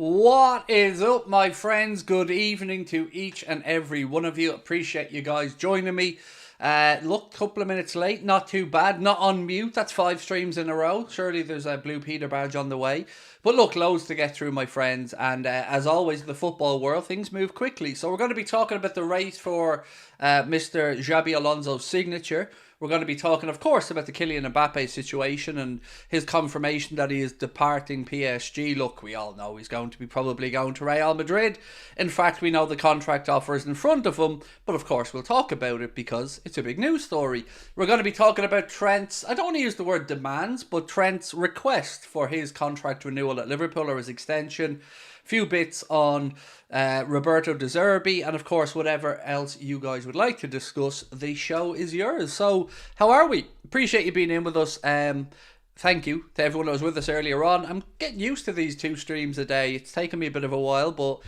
What is up, my friends? Good evening to each and every one of you. Appreciate you guys joining me. Look, couple of minutes late, not too bad. Not on mute. That's 5 streams in a row. Surely there's a Blue Peter badge on the way. But look, loads to get through, my friends. And as always, in the football world, things move quickly. So we're going to be talking about the race for Mr. XABI Alonso's signature. We're going to be talking, of course, about the Kylian Mbappe situation and his confirmation that he is departing PSG. Look, we all know he's going to be probably going to Real Madrid. In fact, we know the contract offer is in front of him. But of course, we'll talk about it because it's a big news story. We're going to be talking about Trent's, I don't want to use the word demands, but Trent's request for his contract renewal at Liverpool or his extension. Few bits on Roberto De Zerbi, and of course whatever else you guys would like to discuss, the show is yours. So how are we? Appreciate you being in with us. Thank you to everyone that was with us earlier on. I'm getting used to these 2 streams a day. It's taken me a bit of a while, but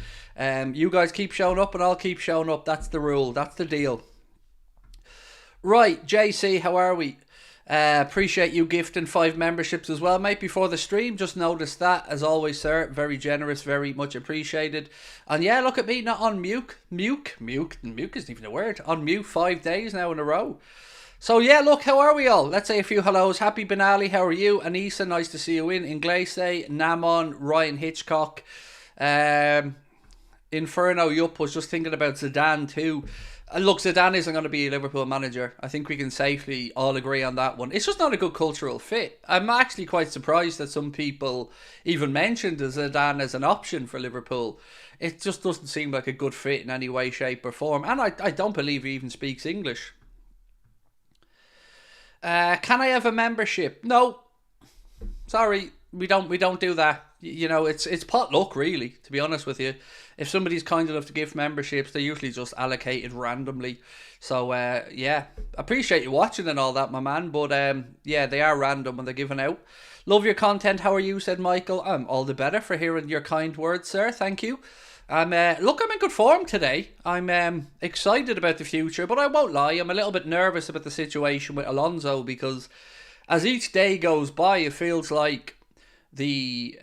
you guys keep showing up and I'll keep showing up. That's the rule. That's the deal. Right, JC, how are we? Appreciate you gifting 5 memberships as well, mate, before the stream. Just noticed that, as always, sir. Very generous, very much appreciated. And yeah, look at me, not on mute isn't even a word. On mute 5 days now in a row. So yeah, look, how are we all? Let's say a few hellos. Happy Benali, how are you? Anissa, nice to see you in. Inglese, Namon, Ryan Hitchcock. Inferno Yup was just thinking about Zidane too. Look, Zidane isn't going to be a Liverpool manager. I think we can safely all agree on that one. It's just not a good cultural fit. I'm actually quite surprised that some people even mentioned Zidane as an option for Liverpool. It just doesn't seem like a good fit in any way, shape or form. And I don't believe he even speaks English. Can I have a membership? No. Sorry, we don't do that. You know, it's potluck, really, to be honest with you. If somebody's kind enough to give memberships, they're usually just allocated randomly. So, yeah, appreciate you watching and all that, my man. But, yeah, they are random when they're given out. Love your content. How are you, said Michael. I'm all the better for hearing your kind words, sir. Thank you. Look, I'm in good form today. I'm excited about the future, but I won't lie. I'm a little bit nervous about the situation with Alonso because as each day goes by, it feels like the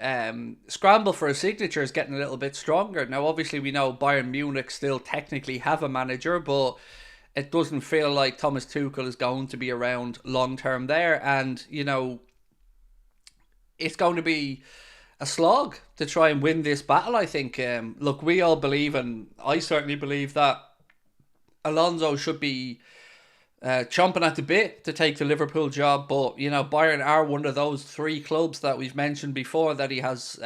scramble for a signature is getting a little bit stronger. Now, obviously, we know Bayern Munich still technically have a manager, but it doesn't feel like Thomas Tuchel is going to be around long term there. And, you know, it's going to be a slog to try and win this battle, I think. Look, we all believe, and I certainly believe, that Alonso should be chomping at the bit to take the Liverpool job, but you know, Bayern are one of those 3 clubs that we've mentioned before that he has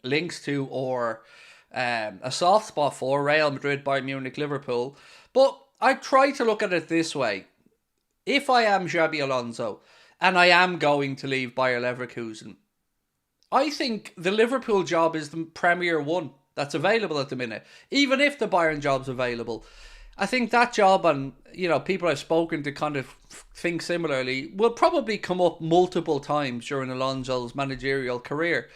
links to or a soft spot for: Real Madrid, Bayern Munich, Liverpool. But I try to look at it this way: if I am XABI Alonso and I am going to leave Bayer Leverkusen, I think the Liverpool job is the premier one that's available at the minute. Even if the Bayern job's available, I think that job, and you know, people I've spoken to kind of think similarly, will probably come up multiple times during Alonso's managerial career.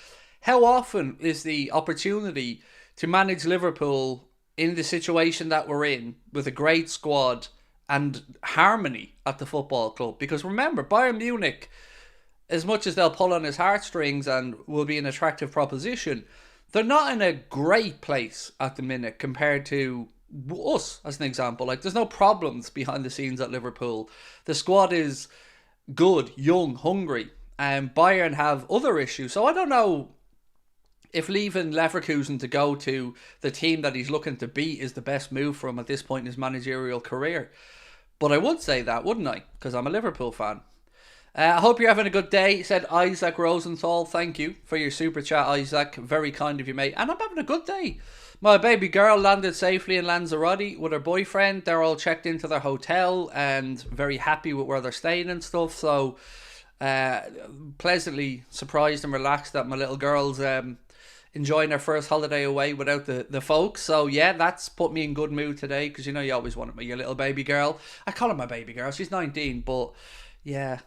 How often is the opportunity to manage Liverpool in the situation that we're in, with a great squad and harmony at the football club? Because remember, Bayern Munich, as much as they'll pull on his heartstrings and will be an attractive proposition, they're not in a great place at the minute compared to us, as an example. Like, there's no problems behind the scenes at Liverpool. The squad is good, young, hungry, and Bayern have other issues. So I don't know if leaving Leverkusen to go to the team that he's looking to beat is the best move for him at this point in his managerial career. But I would say that, wouldn't I? Because I'm a Liverpool fan. I hope you're having a good day, said Isaac Rosenthal. Thank you for your super chat, Isaac. Very kind of you, mate. And I'm having a good day. My baby girl landed safely in Lanzarote with her boyfriend. They're all checked into their hotel and very happy with where they're staying and stuff. So, pleasantly surprised and relaxed that my little girl's enjoying her first holiday away without the folks. So, yeah, that's put me in good mood today, because, you know, you always want your little baby girl. I call her my baby girl. She's 19, but, yeah,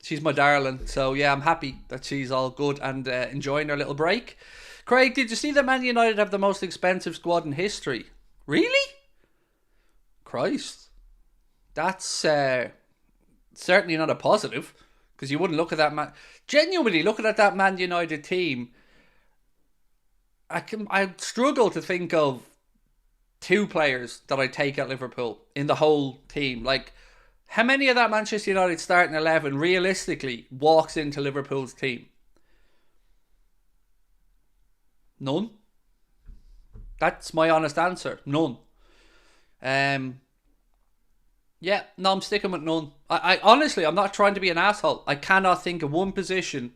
she's my darling. So, yeah, I'm happy that she's all good and enjoying her little break. Craig, did you see that Man United have the most expensive squad in history? Really? Christ. That's certainly not a positive, because you wouldn't look at that man. Genuinely looking at that Man United team, I struggle to think of two players that I take at Liverpool in the whole team. Like, how many of that Manchester United starting 11 realistically walks into Liverpool's team? None. That's my honest answer. None. Yeah, no, I'm sticking with none. I honestly, I'm not trying to be an asshole. I cannot think of one position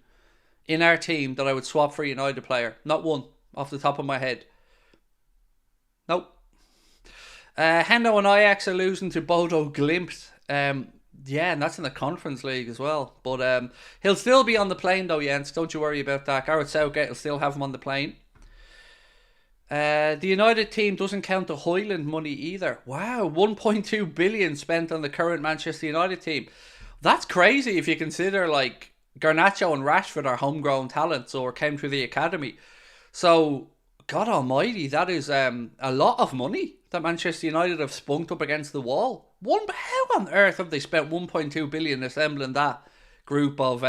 in our team that I would swap for a United player. Not one, off the top of my head. Nope. Hendo and Ajax are losing to Bodo Glimt. Yeah, and that's in the Conference League as well. But he'll still be on the plane though, Jens. Don't you worry about that. Gareth Southgate will still have him on the plane. The United team doesn't count the Hoyland money either. Wow, 1.2 billion spent on the current Manchester United team. That's crazy if you consider like Garnacho and Rashford are homegrown talents or came through the academy. So, God almighty, that is a lot of money that Manchester United have spunked up against the wall. How on earth have they spent 1.2 billion assembling that group of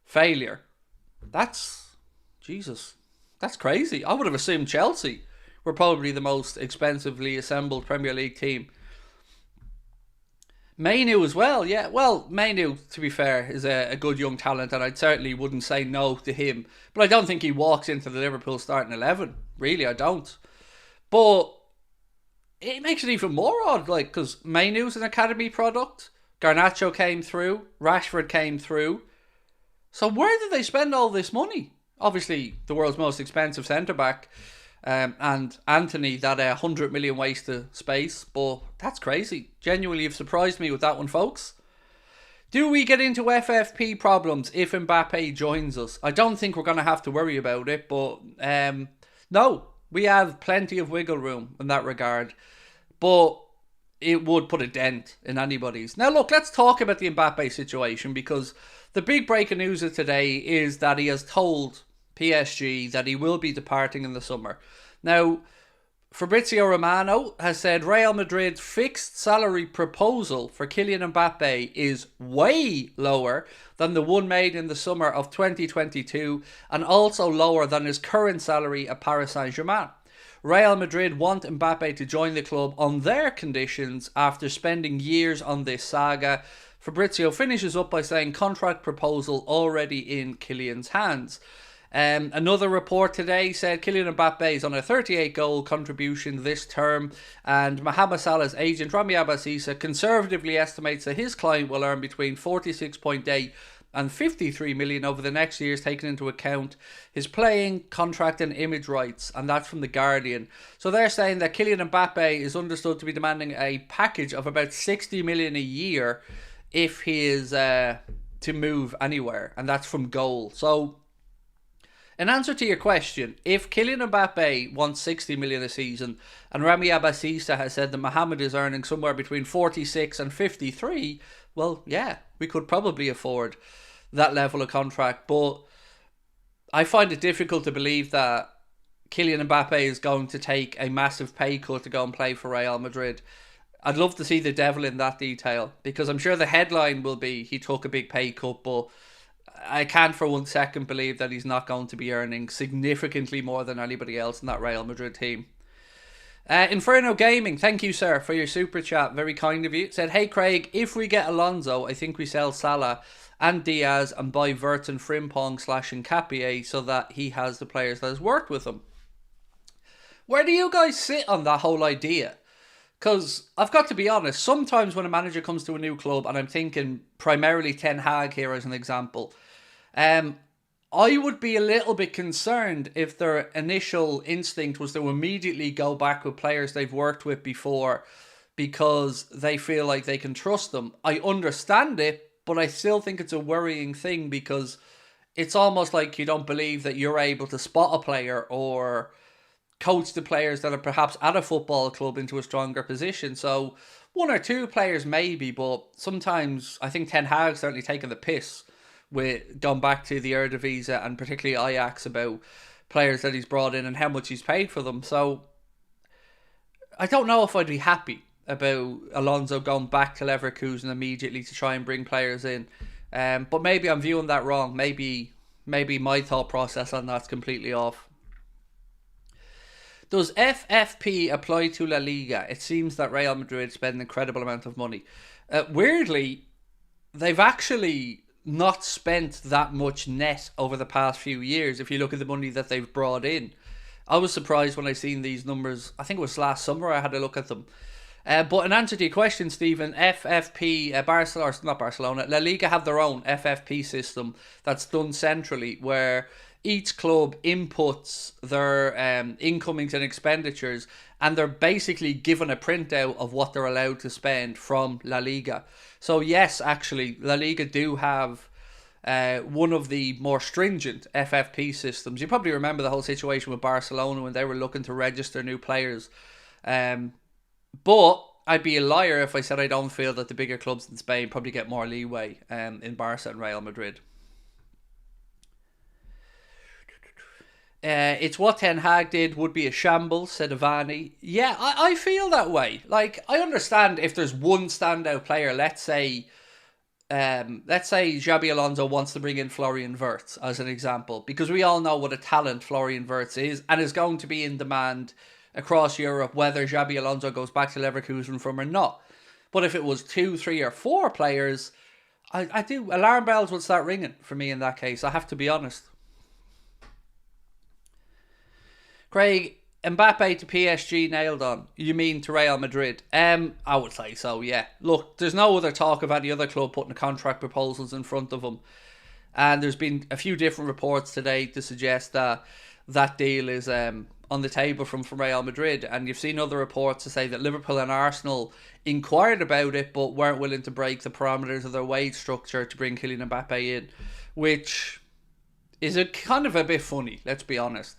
failure? That's, Jesus, that's crazy. I would have assumed Chelsea were probably the most expensively assembled Premier League team. Mainu as well, yeah. Well, Mainu, to be fair, is a good young talent, and I certainly wouldn't say no to him. But I don't think he walks into the Liverpool starting 11. Really, I don't. But it makes it even more odd, like, because Mainu's an academy product. Garnacho came through. Rashford came through. So where did they spend all this money? Obviously, the world's most expensive centre-back. And Anthony, that 100 million waste of space. But that's crazy. Genuinely, you've surprised me with that one, folks. Do we get into FFP problems if Mbappe joins us? I don't think we're going to have to worry about it. But no, we have plenty of wiggle room in that regard. But it would put a dent in anybody's. Now, look, let's talk about the Mbappe situation, because the big breaking news of today is that he has told PSG that he will be departing in the summer. Now, Fabrizio Romano has said Real Madrid's fixed salary proposal for Kylian Mbappe is way lower than the one made in the summer of 2022 and also lower than his current salary at Paris Saint-Germain. Real Madrid want Mbappe to join the club on their conditions after spending years on this saga. Fabrizio finishes up by saying contract proposal already in Kylian's hands. Another report today said Kylian Mbappe is on a 38-goal contribution this term, and Mohamed Salah's agent Rami Abbasissa conservatively estimates that his client will earn between 46.8 and 53 million over the next years, taking into account his playing, contract and image rights, and that's from The Guardian. So they're saying that Kylian Mbappe is understood to be demanding a package of about 60 million a year if he is to move anywhere, and that's from Goal. So, in answer to your question, if Kylian Mbappe wants 60 million a season and Rami Abbasissa has said that Mohamed is earning somewhere between 46 and 53, well, yeah, we could probably afford that level of contract. But I find it difficult to believe that Kylian Mbappe is going to take a massive pay cut to go and play for Real Madrid. I'd love to see the devil in that detail, because I'm sure the headline will be he took a big pay cut, but I can't for 1 second believe that he's not going to be earning significantly more than anybody else in that Real Madrid team. Inferno Gaming, thank you, sir, for your super chat. Very kind of you. It said, hey, Craig, if we get Alonso, I think we sell Salah and Diaz and buy Wirtz and Frimpong / Nketiah so that he has the players that has worked with him. Where do you guys sit on that whole idea? Because I've got to be honest, sometimes when a manager comes to a new club, and I'm thinking primarily Ten Hag here as an example, I would be a little bit concerned if their initial instinct was to immediately go back with players they've worked with before because they feel like they can trust them. I understand it, but I still think it's a worrying thing, because it's almost like you don't believe that you're able to spot a player or coach the players that are perhaps at a football club into a stronger position. So one or two players maybe, but sometimes I think Ten Hag's certainly taken the piss with going back to the Eredivisie and particularly Ajax about players that he's brought in and how much he's paid for them. So I don't know if I'd be happy about Alonso going back to Leverkusen immediately to try and bring players in. But maybe I'm viewing that wrong. Maybe my thought process on that's completely off. Does FFP apply to La Liga? It seems that Real Madrid spend an incredible amount of money. Weirdly, they've actually not spent that much net over the past few years if you look at the money that they've brought in. I was surprised when I seen these numbers. I think it was last summer I had a look at them. But in answer to your question, Stephen, FFP, Barcelona, La Liga have their own FFP system that's done centrally where each club inputs their incomings and expenditures, and they're basically given a printout of what they're allowed to spend from La Liga. So yes, actually, La Liga do have one of the more stringent FFP systems. You probably remember the whole situation with Barcelona when they were looking to register new players. But I'd be a liar if I said I don't feel that the bigger clubs in Spain probably get more leeway in Barca and Real Madrid. It's what Ten Hag did would be a shambles, said Avani. Yeah, I feel that way. Like, I understand if there's one standout player, let's say XABI Alonso wants to bring in Florian Wirtz as an example, because we all know what a talent Florian Wirtz is and is going to be in demand across Europe, whether XABI Alonso goes back to Leverkusen from or not. But if it was 2, 3 or 4 players, I do, alarm bells would start ringing for me in that case, I have to be honest. Craig, Mbappe to PSG nailed on. You mean to Real Madrid? I would say so, yeah. Look, there's no other talk of any other club putting contract proposals in front of him. And there's been a few different reports today to suggest that that deal is on the table from Real Madrid. And you've seen other reports to say that Liverpool and Arsenal inquired about it but weren't willing to break the parameters of their wage structure to bring Kylian Mbappe in. Which is a kind of a bit funny, let's be honest.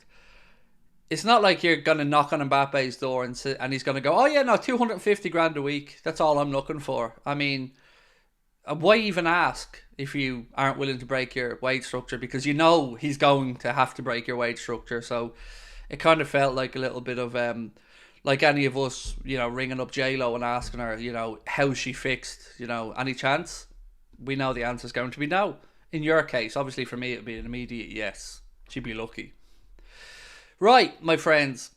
It's not like you're going to knock on Mbappe's door and he's going to go, oh yeah, no, 250 grand a week. That's all I'm looking for. I mean, why even ask if you aren't willing to break your wage structure? Because you know he's going to have to break your wage structure. So it kind of felt like a little bit of, like any of us, you know, ringing up J-Lo and asking her, you know, how's she fixed? You know, any chance? We know the answer's going to be no. In your case, obviously for me, it'd be an immediate yes. She'd be lucky. Right, my friends.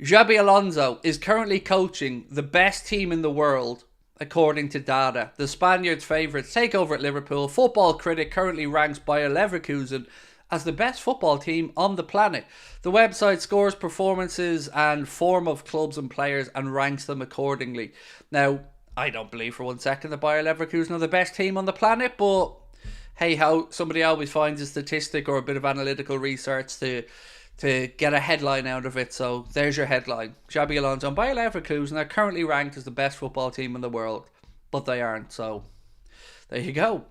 XABI Alonso is currently coaching the best team in the world, according to data. The Spaniards' favourites take over at Liverpool. Football Critic currently ranks Bayer Leverkusen as the best football team on the planet. The website scores performances and form of clubs and players and ranks them accordingly. Now, I don't believe for one second that Bayer Leverkusen are the best team on the planet, but hey ho, somebody always finds a statistic or a bit of analytical research to get a headline out of it. So there's your headline. XABI Alonso and Bayer Leverkusen are currently ranked as the best football team in the world, but they aren't. So there you go.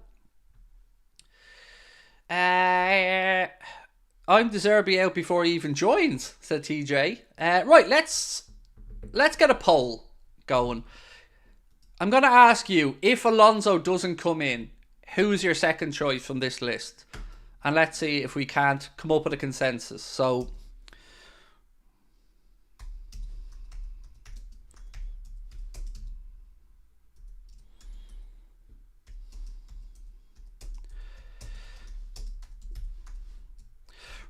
I'm De Zerbi out before he even joins, said TJ. Right, let's get a poll going. I'm going to ask you, if Alonso doesn't come in, who's your second choice from this list? And let's see if we can't come up with a consensus. So,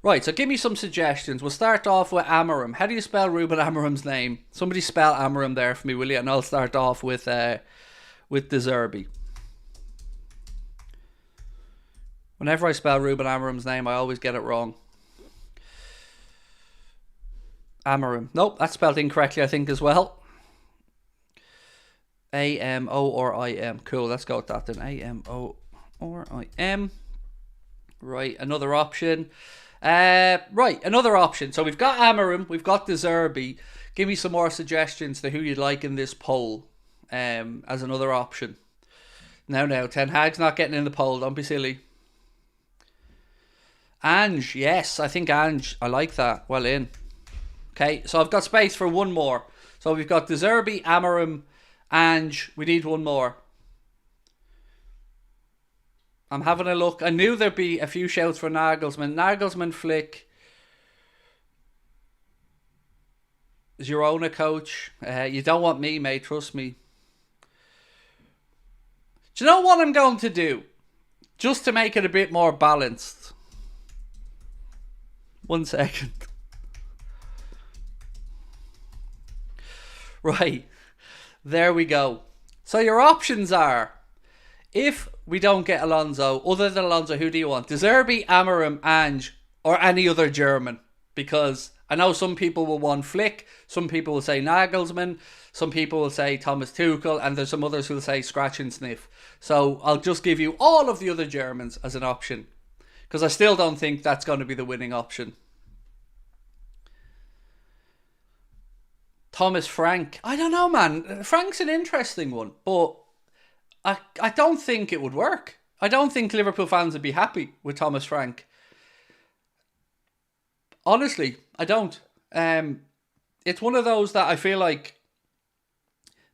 right, so give me some suggestions. We'll start off with Amorim. How do you spell Ruben Amorim's name? Somebody spell Amorim there for me, will you? And I'll start off with De Zerbi. Whenever I spell Ruben Amorim's name, I always get it wrong. Amorim. Nope, that's spelled incorrectly, I think, as well. A-M-O-R-I-M. Cool, let's go with that then. A-M-O-R-I-M. Right, another option. Another option. So we've got Amorim, we've got De Zerbi. Give me some more suggestions to who you'd like in this poll as another option. Now, Ten Hag's not getting in the poll, don't be silly. Ange, yes, I think Ange, I like that. Well in. Okay, so I've got space for one more. So we've got De Zerbi, Amorim, Ange. We need one more. I'm having a look. I knew there'd be a few shouts for Nagelsmann, Flick. Girona coach. You don't want me, mate, trust me. Do you know what I'm going to do? Just to make it a bit more balanced. 1 second. Right. There we go. So your options are, if we don't get Alonso, other than Alonso, who do you want? De Zerbi, Amorim, Ange, or any other German? Because I know some people will want Flick, some people will say Nagelsmann, some people will say Thomas Tuchel, and there's some others who will say scratch and sniff. So I'll just give you all of the other Germans as an option, because I still don't think that's going to be the winning option. Thomas Frank. I don't know, man. Frank's an interesting one, but I don't think it would work. I don't think Liverpool fans would be happy with Thomas Frank. Honestly, I don't. It's one of those that I feel like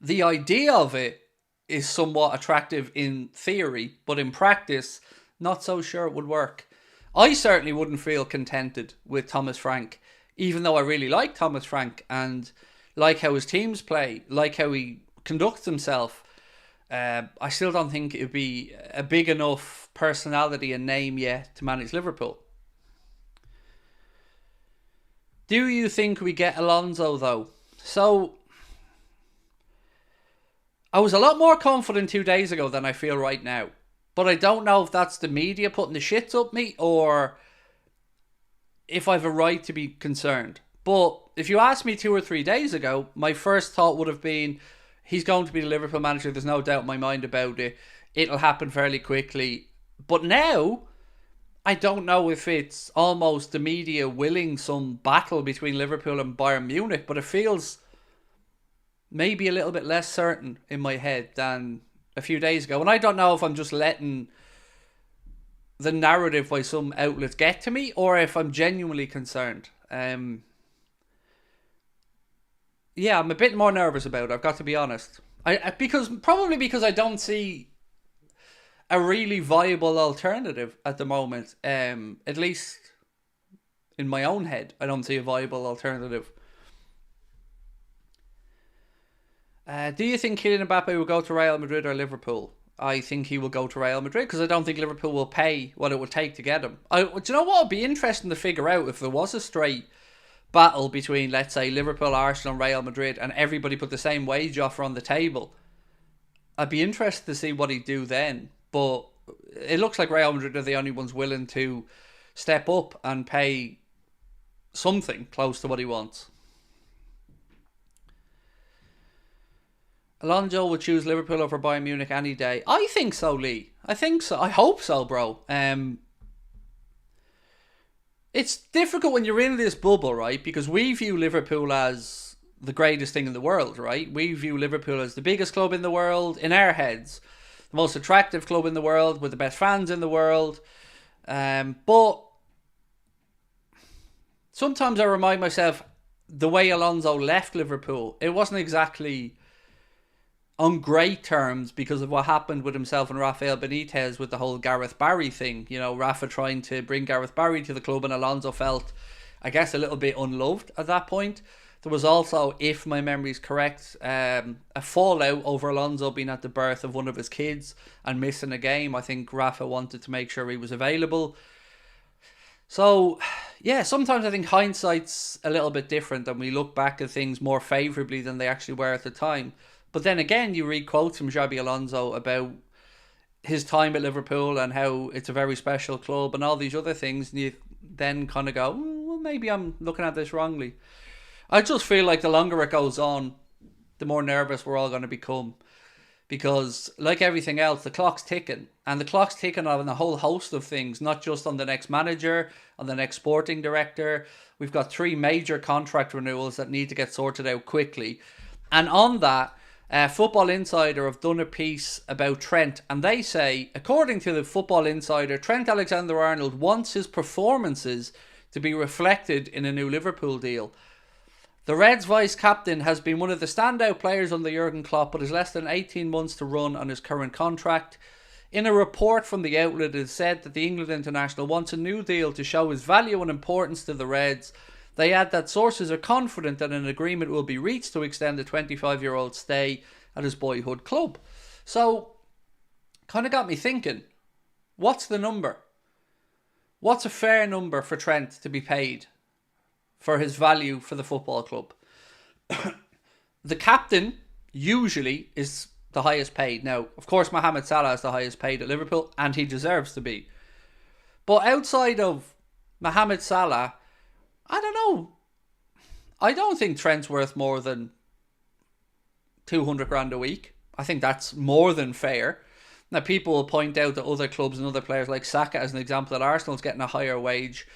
the idea of it is somewhat attractive in theory, but in practice, not so sure it would work. I certainly wouldn't feel contented with Thomas Frank, even though I really like Thomas Frank and like how his teams play, like how he conducts himself. I still don't think it would be a big enough personality and name yet to manage Liverpool. Do you think we get Alonso though? So, I was a lot more confident 2 days ago than I feel right now. But I don't know if that's the media putting the shits up me or if I've a right to be concerned. But if you asked me 2 or 3 days ago, my first thought would have been, he's going to be the Liverpool manager. There's no doubt in my mind about it. It'll happen fairly quickly. But now, I don't know if it's almost the media willing some battle between Liverpool and Bayern Munich, but it feels maybe a little bit less certain in my head than a few days ago. And I don't know if I'm just letting the narrative by some outlets get to me or if I'm genuinely concerned. Yeah, I'm a bit more nervous about it, I've got to be honest. Probably because I don't see a really viable alternative at the moment. At least in my own head, I don't see a viable alternative. Do you think Kylian Mbappe will go to Real Madrid or Liverpool? I think he will go to Real Madrid because I don't think Liverpool will pay what it would take to get him. Do you know what would be interesting to figure out if there was a straight battle between, let's say, Liverpool, Arsenal and Real Madrid and everybody put the same wage offer on the table? I'd be interested to see what he'd do then. But it looks like Real Madrid are the only ones willing to step up and pay something close to what he wants. Alonso will choose Liverpool over Bayern Munich any day. I think so, Lee. I think so. I hope so, bro. It's difficult when you're in this bubble, right? Because we view Liverpool as the greatest thing in the world, right? We view Liverpool as the biggest club in the world in our heads. The most attractive club in the world with the best fans in the world. But sometimes I remind myself the way Alonso left Liverpool, it wasn't exactly on great terms because of what happened with himself and Rafael Benitez with the whole Gareth Barry thing. You know, Rafa trying to bring Gareth Barry to the club and Alonso felt, I guess, a little bit unloved at that point. There was also, if my memory is correct, a fallout over Alonso being at the birth of one of his kids and missing a game. I think Rafa wanted to make sure he was available. So, yeah, sometimes I think hindsight's a little bit different and we look back at things more favourably than they actually were at the time. But then again, you read quotes from Xabi Alonso about his time at Liverpool and how it's a very special club and all these other things. And you then kind of go, well, maybe I'm looking at this wrongly. I just feel like the longer it goes on, the more nervous we're all going to become. Because like everything else, the clock's ticking. And the clock's ticking on a whole host of things, not just on the next manager, on the next sporting director. We've got 3 major contract renewals that need to get sorted out quickly. And on that, Football Insider have done a piece about Trent, and they say, according to the Football Insider, Trent Alexander-Arnold wants his performances to be reflected in a new Liverpool deal. The Reds vice-captain has been one of the standout players under Jurgen Klopp, but has less than 18 months to run on his current contract. In a report from the outlet, it is said that the England international wants a new deal to show his value and importance to the Reds. They add that sources are confident that an agreement will be reached to extend the 25-year-old stay at his boyhood club. So, kind of got me thinking, what's the number? What's a fair number for Trent to be paid for his value for the football club? The captain usually is the highest paid. Now, of course, Mohamed Salah is the highest paid at Liverpool, and he deserves to be. But outside of Mohamed Salah, I don't know. I don't think Trent's worth more than 200 grand a week. I think that's more than fair. Now, people will point out that other clubs and other players like Saka, as an example, that Arsenal's getting a higher wage.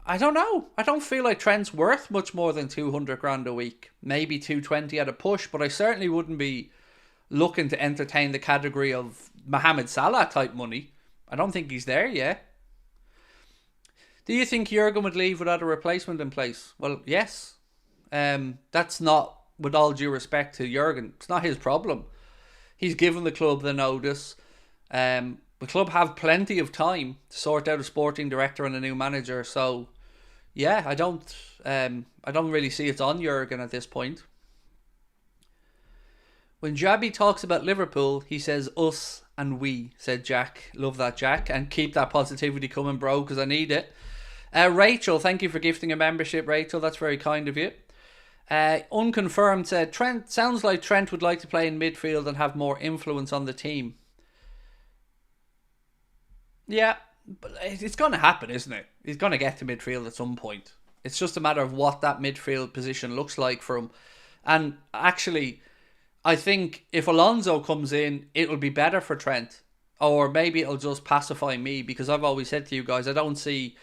I don't know. I don't feel like Trent's worth much more than 200 grand a week. Maybe 220 at a push, but I certainly wouldn't be looking to entertain the category of Mohamed Salah type money. I don't think he's there yet. Do you think Jurgen would leave without a replacement in place? Well, yes. That's not, with all due respect to Jurgen, it's not his problem. He's given the club the notice. The club have plenty of time to sort out a sporting director and a new manager. So, yeah, I don't really see it's on Jurgen at this point. When XABI talks about Liverpool, he says us and we, said Jack. Love that, Jack. And keep that positivity coming, bro, because I need it. Rachel, thank you for gifting a membership, Rachel. That's very kind of you. Unconfirmed said, Trent, sounds like Trent would like to play in midfield and have more influence on the team. Yeah, but it's going to happen, isn't it? He's going to get to midfield at some point. It's just a matter of what that midfield position looks like for him. And actually, I think if Alonso comes in, it'll be better for Trent. Or maybe it'll just pacify me, because I've always said to you guys, I don't see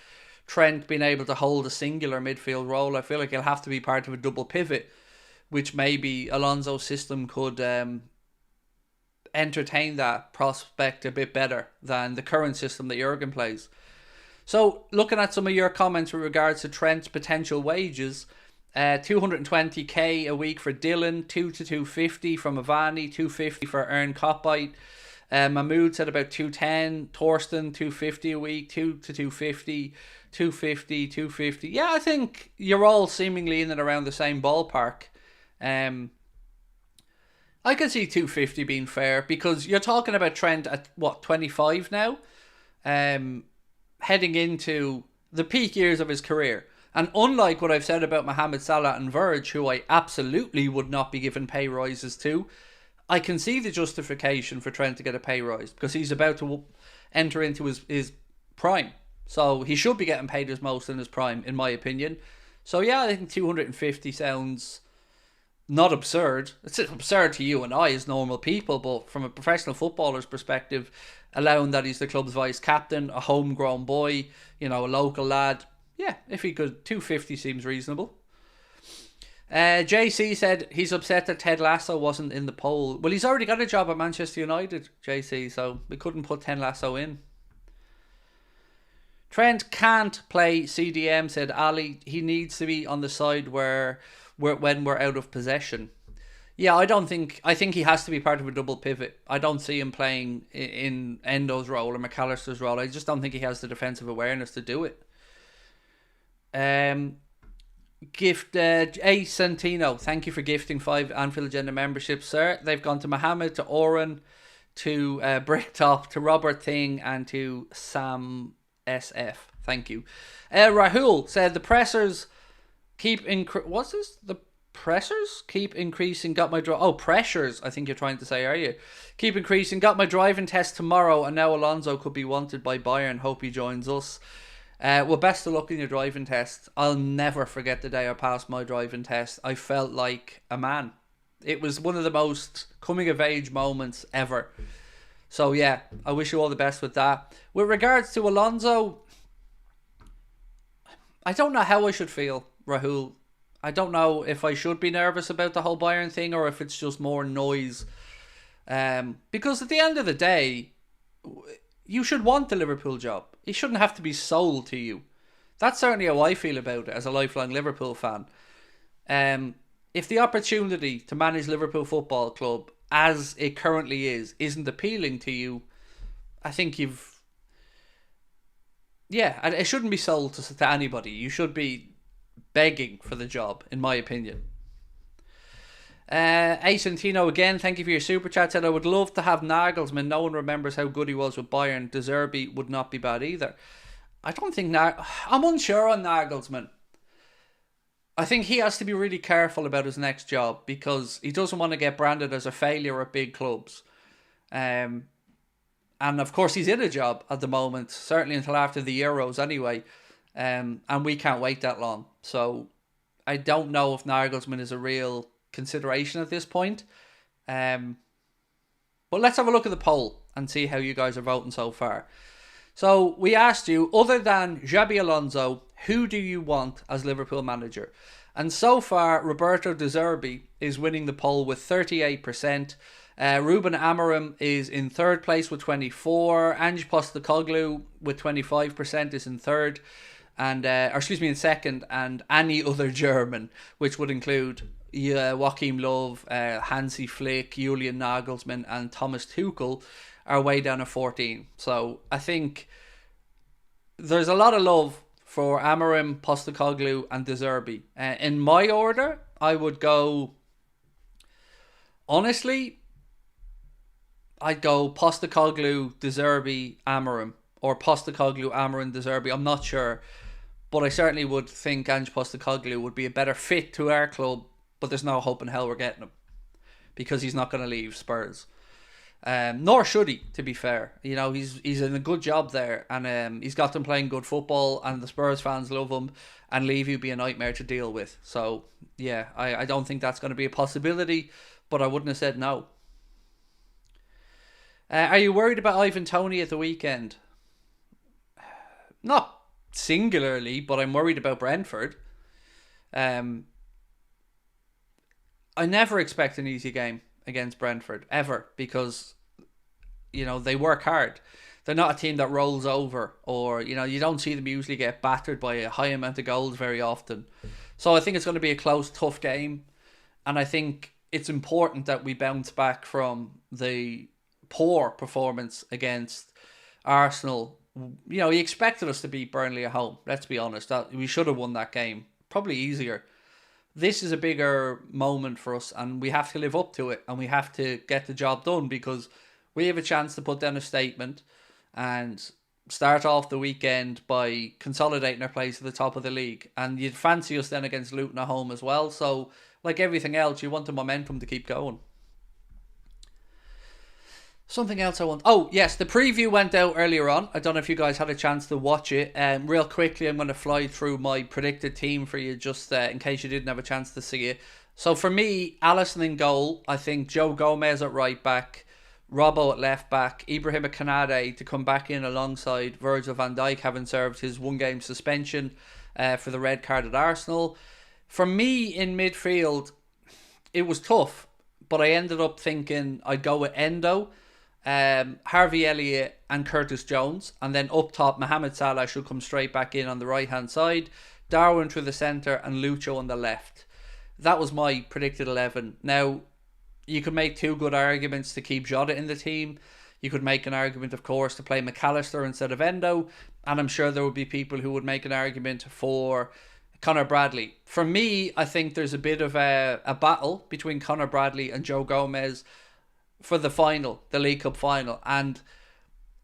Trent being able to hold a singular midfield role. I feel like he'll have to be part of a double pivot, which maybe Alonso's system could entertain that prospect a bit better than the current system that Jurgen plays. So, looking at some of your comments with regards to Trent's potential wages, 220k a week for Dylan, 2 to 250 from Avani, 250 for Ern Copbite. Mahmood said about 210. Torsten, 250 a week, 2 to 250, 250, 250. Yeah, I think you're all seemingly in and around the same ballpark. I can see 250 being fair, because you're talking about Trent at, 25 now? Heading into the peak years of his career. And unlike what I've said about Mohamed Salah and Verge, who I absolutely would not be given pay rises to, I can see the justification for Trent to get a pay rise, because he's about to enter into his prime. So he should be getting paid his most in his prime, in my opinion. So yeah, I think 250 sounds not absurd. It's absurd to you and I as normal people, but from a professional footballer's perspective, allowing that he's the club's vice captain, a homegrown boy, a local lad, yeah, if he could, 250 seems reasonable. JC said he's upset that Ted Lasso wasn't in the poll. Well, he's already got a job at Manchester United, JC, so we couldn't put Ted Lasso in. Trent can't play CDM, said Ali. He needs to be on the side when we're out of possession. Yeah, I think he has to be part of a double pivot. I don't see him playing in Endo's role or McAllister's role. I just don't think he has the defensive awareness to do it. Gift A Santino, thank you for gifting 5 Anfield Agenda memberships, sir. They've gone to Mohammed, to Oren, to Bricktop, to Robert Thing, and to Sam SF. Thank you. Rahul said the pressers keep what's this? The pressers keep increasing. Got my pressures. I think you're trying to say, are you? Keep increasing. Got my driving test tomorrow, and now Alonso could be wanted by Bayern. Hope he joins us. Well, best of luck in your driving test. I'll never forget the day I passed my driving test. I felt like a man. It was one of the most coming of age moments ever. So yeah, I wish you all the best with that. With regards to Alonso, I don't know how I should feel, Rahul. I don't know if I should be nervous about the whole Bayern thing or if it's just more noise. Because at the end of the day, you should want the Liverpool job. It shouldn't have to be sold to you. That's certainly how I feel about it as a lifelong Liverpool fan. If the opportunity to manage Liverpool Football Club as it currently isn't appealing to you, I think it shouldn't be sold to anybody. You should be begging for the job, in my opinion. Acentino again, thank you for your super chat. Said I would love to have Nagelsmann. No one remembers how good he was with Bayern. De Zerbi would not be bad either. I don't think I'm unsure on Nagelsmann. I think he has to be really careful about his next job because he doesn't want to get branded as a failure at big clubs. And of course, he's in a job at the moment, certainly until after the Euros anyway. And we can't wait that long. So I don't know if Nagelsmann is a real consideration at this point. But let's have a look at the poll and see how you guys are voting so far. So we asked you, other than XABI Alonso, who do you want as Liverpool manager? And so far, Roberto De Zerbi is winning the poll with 38%. Ruben Amorim is in third place with 24. Ange Postecoglou with 25% is in third. And in second. And any other German, which would include Joachim Löw, Hansi Flick, Julian Nagelsmann, and Thomas Tuchel, are way down at 14. So I think there's a lot of love for Amorim, Postecoglou, and De Zerbi. In my order, I would go... Honestly, I'd go Postecoglou, De Zerbi, Amorim. Or Postecoglou, Amorim, De Zerbi. I'm not sure. But I certainly would think Ange Postecoglou would be a better fit to our club. But there's no hope in hell we're getting him. Because he's not going to leave Spurs. Nor should he, to be fair. You know, he's in a good job there, and he's got them playing good football, and the Spurs fans love him, and Levy would be a nightmare to deal with. So yeah, I don't think that's going to be a possibility, but I wouldn't have said no. Are you worried about Ivan Toney at the weekend? Not singularly, but I'm worried about Brentford. I never expect an easy game against Brentford, ever, because, you know, they work hard. They're not a team that rolls over, or, you know, you don't see them usually get battered by a high amount of goals very often. So I think it's going to be a close, tough game, and I think it's important that we bounce back from the poor performance against Arsenal. You know, he expected us to beat Burnley at home, let's be honest. That we should have won that game, probably easier. This is a bigger moment for us, and we have to live up to it, and we have to get the job done, because we have a chance to put down a statement and start off the weekend by consolidating our place at the top of the league. And you'd fancy us then against Luton at home as well. So, like everything else, you want the momentum to keep going. Something else I want... Oh, yes, the preview went out earlier on. I don't know if you guys had a chance to watch it. Real quickly, I'm going to fly through my predicted team for you, just in case you didn't have a chance to see it. So for me, Alisson in goal. I think Joe Gomez at right back, Robbo at left back, Ibrahima Konate to come back in alongside Virgil van Dijk, having served his one-game suspension for the red card at Arsenal. For me, in midfield, it was tough, but I ended up thinking I'd go with Endo, Harvey Elliott and Curtis Jones, and then up top Mohamed Salah should come straight back in on the right hand side, Darwin through the centre and Lucho on the left. That was my predicted 11. Now, you could make two good arguments to keep Jota in the team. You could make an argument, of course, to play McAllister instead of Endo, and I'm sure there would be people who would make an argument for Conor Bradley. For me, I think there's a bit of a battle between Conor Bradley and Joe Gomez for the final, the League Cup final. And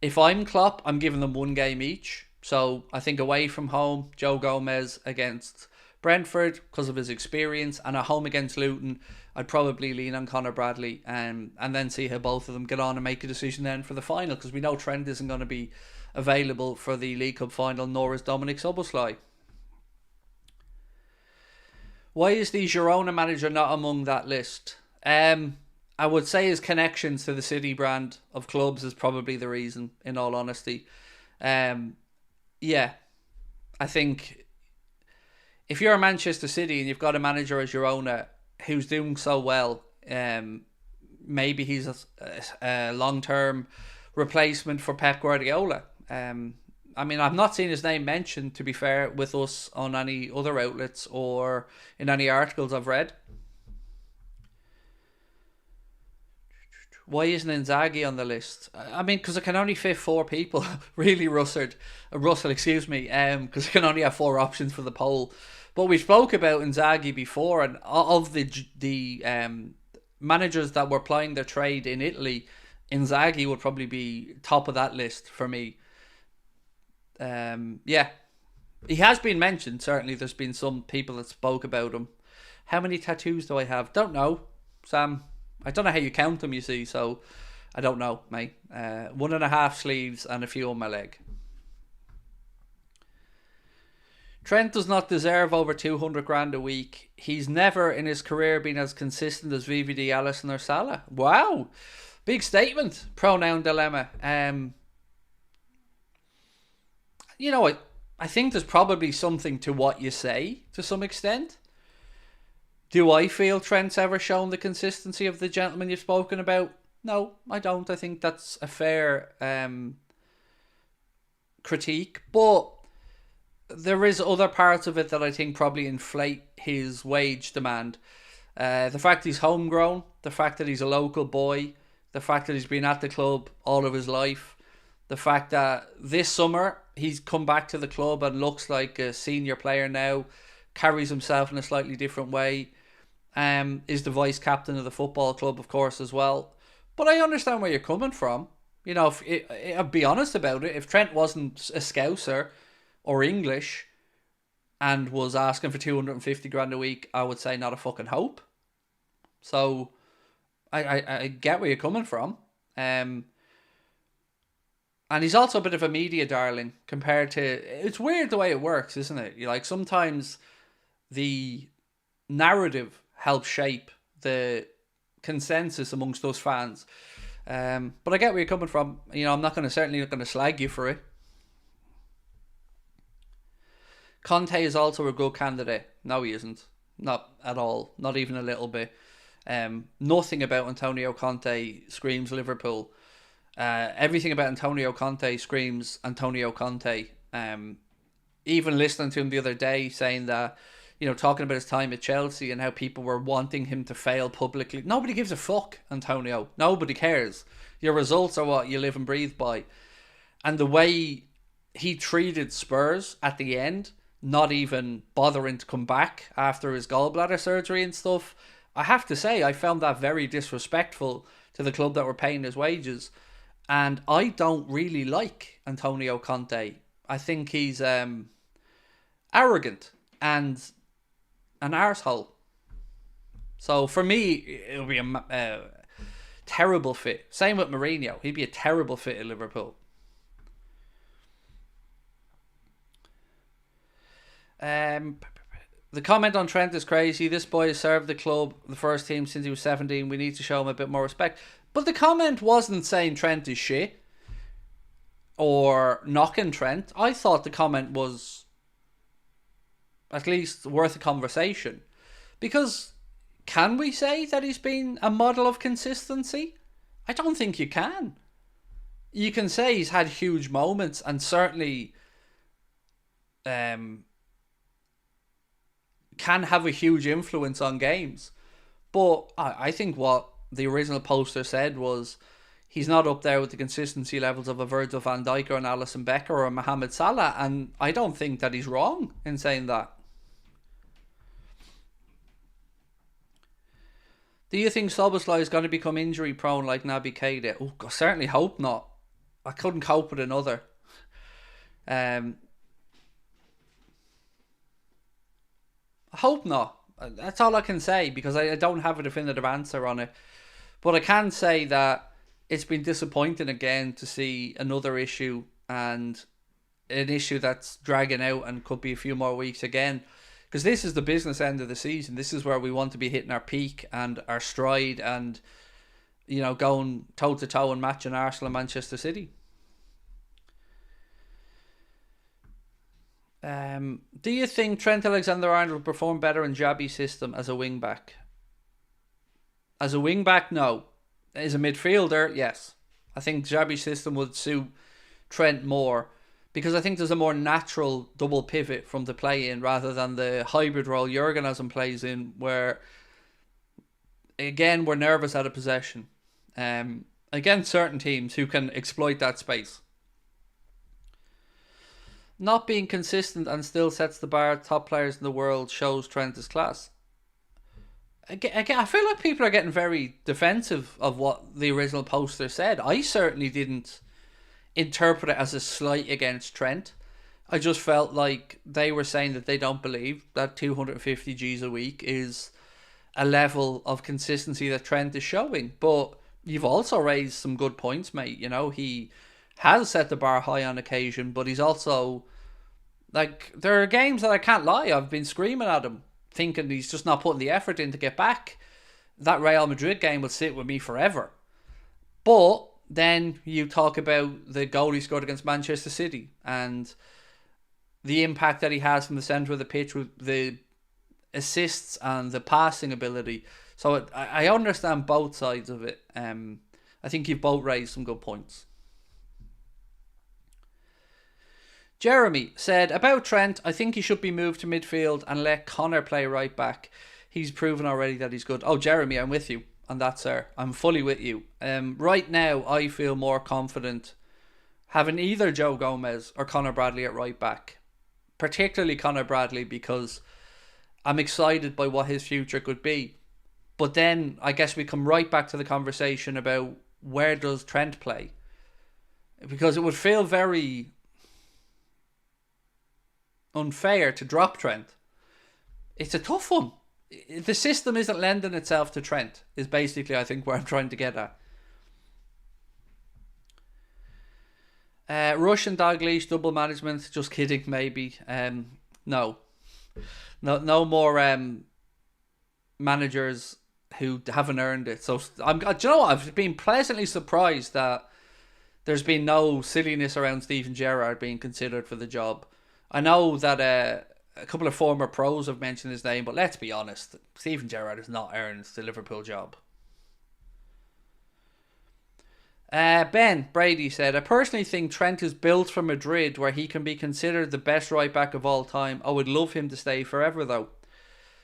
if I'm Klopp, I'm giving them one game each. So I think away from home, Joe Gomez against Brentford because of his experience, and at home against Luton, I'd probably lean on Conor Bradley and then see how both of them get on and make a decision then for the final, because we know Trent isn't going to be available for the League Cup final, nor is Dominic Szoboszlai. Why is the Girona manager not among that list? I would say his connections to the City brand of clubs is probably the reason, in all honesty. Yeah, I think if you're a Manchester City and you've got a manager at Girona who's doing so well, maybe he's a long-term replacement for Pep Guardiola. I mean, I've not seen his name mentioned, to be fair, with us on any other outlets or in any articles I've read. Why isn't Inzaghi on the list? I mean, because it can only fit 4 people. Really, Russell, excuse me. Because it can only have 4 options for the poll. But we spoke about Inzaghi before, and of the managers that were plying their trade in Italy, Inzaghi would probably be top of that list for me. Yeah, He has been mentioned, certainly. There's been some people that spoke about him. How many tattoos do I have? Don't know, Sam. I don't know how you count them, you see, so I don't know, mate. 1.5 sleeves and a few on my leg. Trent does not deserve over 200 grand a week. He's never in his career been as consistent as VVD, Alisson or Salah. Wow. Big statement. Pronoun dilemma. You know, I think there's probably something to what you say to some extent. Do I feel Trent's ever shown the consistency of the gentleman you've spoken about? No, I don't. I think that's a fair critique. But there is other parts of it that I think probably inflate his wage demand. The fact he's homegrown, the fact that he's a local boy, the fact that he's been at the club all of his life, the fact that this summer he's come back to the club and looks like a senior player now, carries himself in a slightly different way, is the vice captain of the football club, of course, as well. But I understand where you're coming from. You know, I'll be honest about it. If Trent wasn't a Scouser or English and was asking for 250 grand a week, I would say not a fucking hope. So I get where you're coming from. And he's also a bit of a media darling compared to... It's weird the way it works, isn't it? Like, sometimes the narrative helps shape the consensus amongst those fans. But I get where you're coming from. You know, certainly not going to slag you for it. Conte is also a good candidate. No, he isn't. Not at all. Not even a little bit. Nothing about Antonio Conte screams Liverpool. Everything about Antonio Conte screams Antonio Conte. Even listening to him the other day saying that, you know, talking about his time at Chelsea and how people were wanting him to fail publicly. Nobody gives a fuck, Antonio. Nobody cares. Your results are what you live and breathe by. And the way he treated Spurs at the end, not even bothering to come back after his gallbladder surgery and stuff, I have to say, I found that very disrespectful to the club that were paying his wages. And I don't really like Antonio Conte. I think he's arrogant and an arsehole. So for me, it'll be a terrible fit. Same with Mourinho. He'd be a terrible fit at Liverpool. The comment on Trent is crazy. This boy has served the club, the first team, since he was 17. We need to show him a bit more respect. But the comment wasn't saying Trent is shit or knocking Trent. I thought the comment was at least worth a conversation. Because can we say that he's been a model of consistency? I don't think you can. You can say he's had huge moments and certainly can have a huge influence on games. But I think what the original poster said was he's not up there with the consistency levels of a Virgil van Dijk or an Alisson Becker or a Mohamed Salah, and I don't think that he's wrong in saying that. Do you think Szoboszlai is going to become injury prone like Naby Keita? Oh, I certainly hope not. I couldn't cope with another. I hope not. That's all I can say because I don't have a definitive answer on it. But I can say that it's been disappointing again to see another issue and an issue that's dragging out and could be a few more weeks again. Because this is the business end of the season. This is where we want to be hitting our peak and our stride and, you know, going toe-to-toe and matching Arsenal and Manchester City. Do you think Trent Alexander-Arnold will perform better in XABI's system as a wing-back? As a wing-back, no. As a midfielder, yes. I think XABI's system would suit Trent more because I think there's a more natural double pivot from the play in rather than the hybrid role Jurgen Hassan plays in where, again, we're nervous out of possession. Against certain teams who can exploit that space. Not being consistent and still sets the bar top players in the world shows Trent's class. Again, I feel like people are getting very defensive of what the original poster said. I certainly didn't interpret it as a slight against Trent. I just felt like they were saying that they don't believe that 250 Gs a week is a level of consistency that Trent is showing. But you've also raised some good points, mate. You know, he has set the bar high on occasion, but he's also, like, there are games that I can't lie, I've been screaming at him, thinking he's just not putting the effort in to get back. That Real Madrid game will sit with me forever. But then you talk about the goal he scored against Manchester City and the impact that he has from the centre of the pitch with the assists and the passing ability. So I understand both sides of it. I think you've both raised some good points. Jeremy said, about Trent, I think he should be moved to midfield and let Connor play right back. He's proven already that he's good. Oh, Jeremy, I'm with you on that, sir. I'm fully with you. Right now, I feel more confident having either Joe Gomez or Connor Bradley at right back. Particularly Connor Bradley, because I'm excited by what his future could be. But then I guess we come right back to the conversation about where does Trent play? Because it would feel very unfair to drop Trent. It's a tough one. The system isn't lending itself to Trent, is basically, I think, where I'm trying to get at. Russian Dalglish, double management, just kidding, maybe. No more managers who haven't earned it. So do you know what? I've been pleasantly surprised that there's been no silliness around Steven Gerrard being considered for the job. I know that a couple of former pros have mentioned his name, but let's be honest, Steven Gerrard has not earned the Liverpool job. Ben Brady said, I personally think Trent is built for Madrid, where he can be considered the best right back of all time. I would love him to stay forever, though.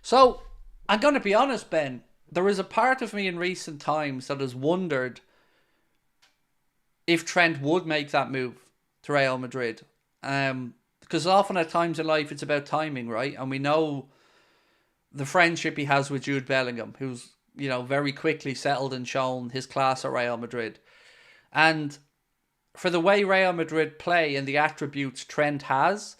So, I'm going to be honest, Ben. There is a part of me in recent times that has wondered if Trent would make that move to Real Madrid. Because often at times in life it's about timing, right? And we know the friendship he has with Jude Bellingham, who's, you know, very quickly settled and shown his class at Real Madrid. And for the way Real Madrid play and the attributes Trent has,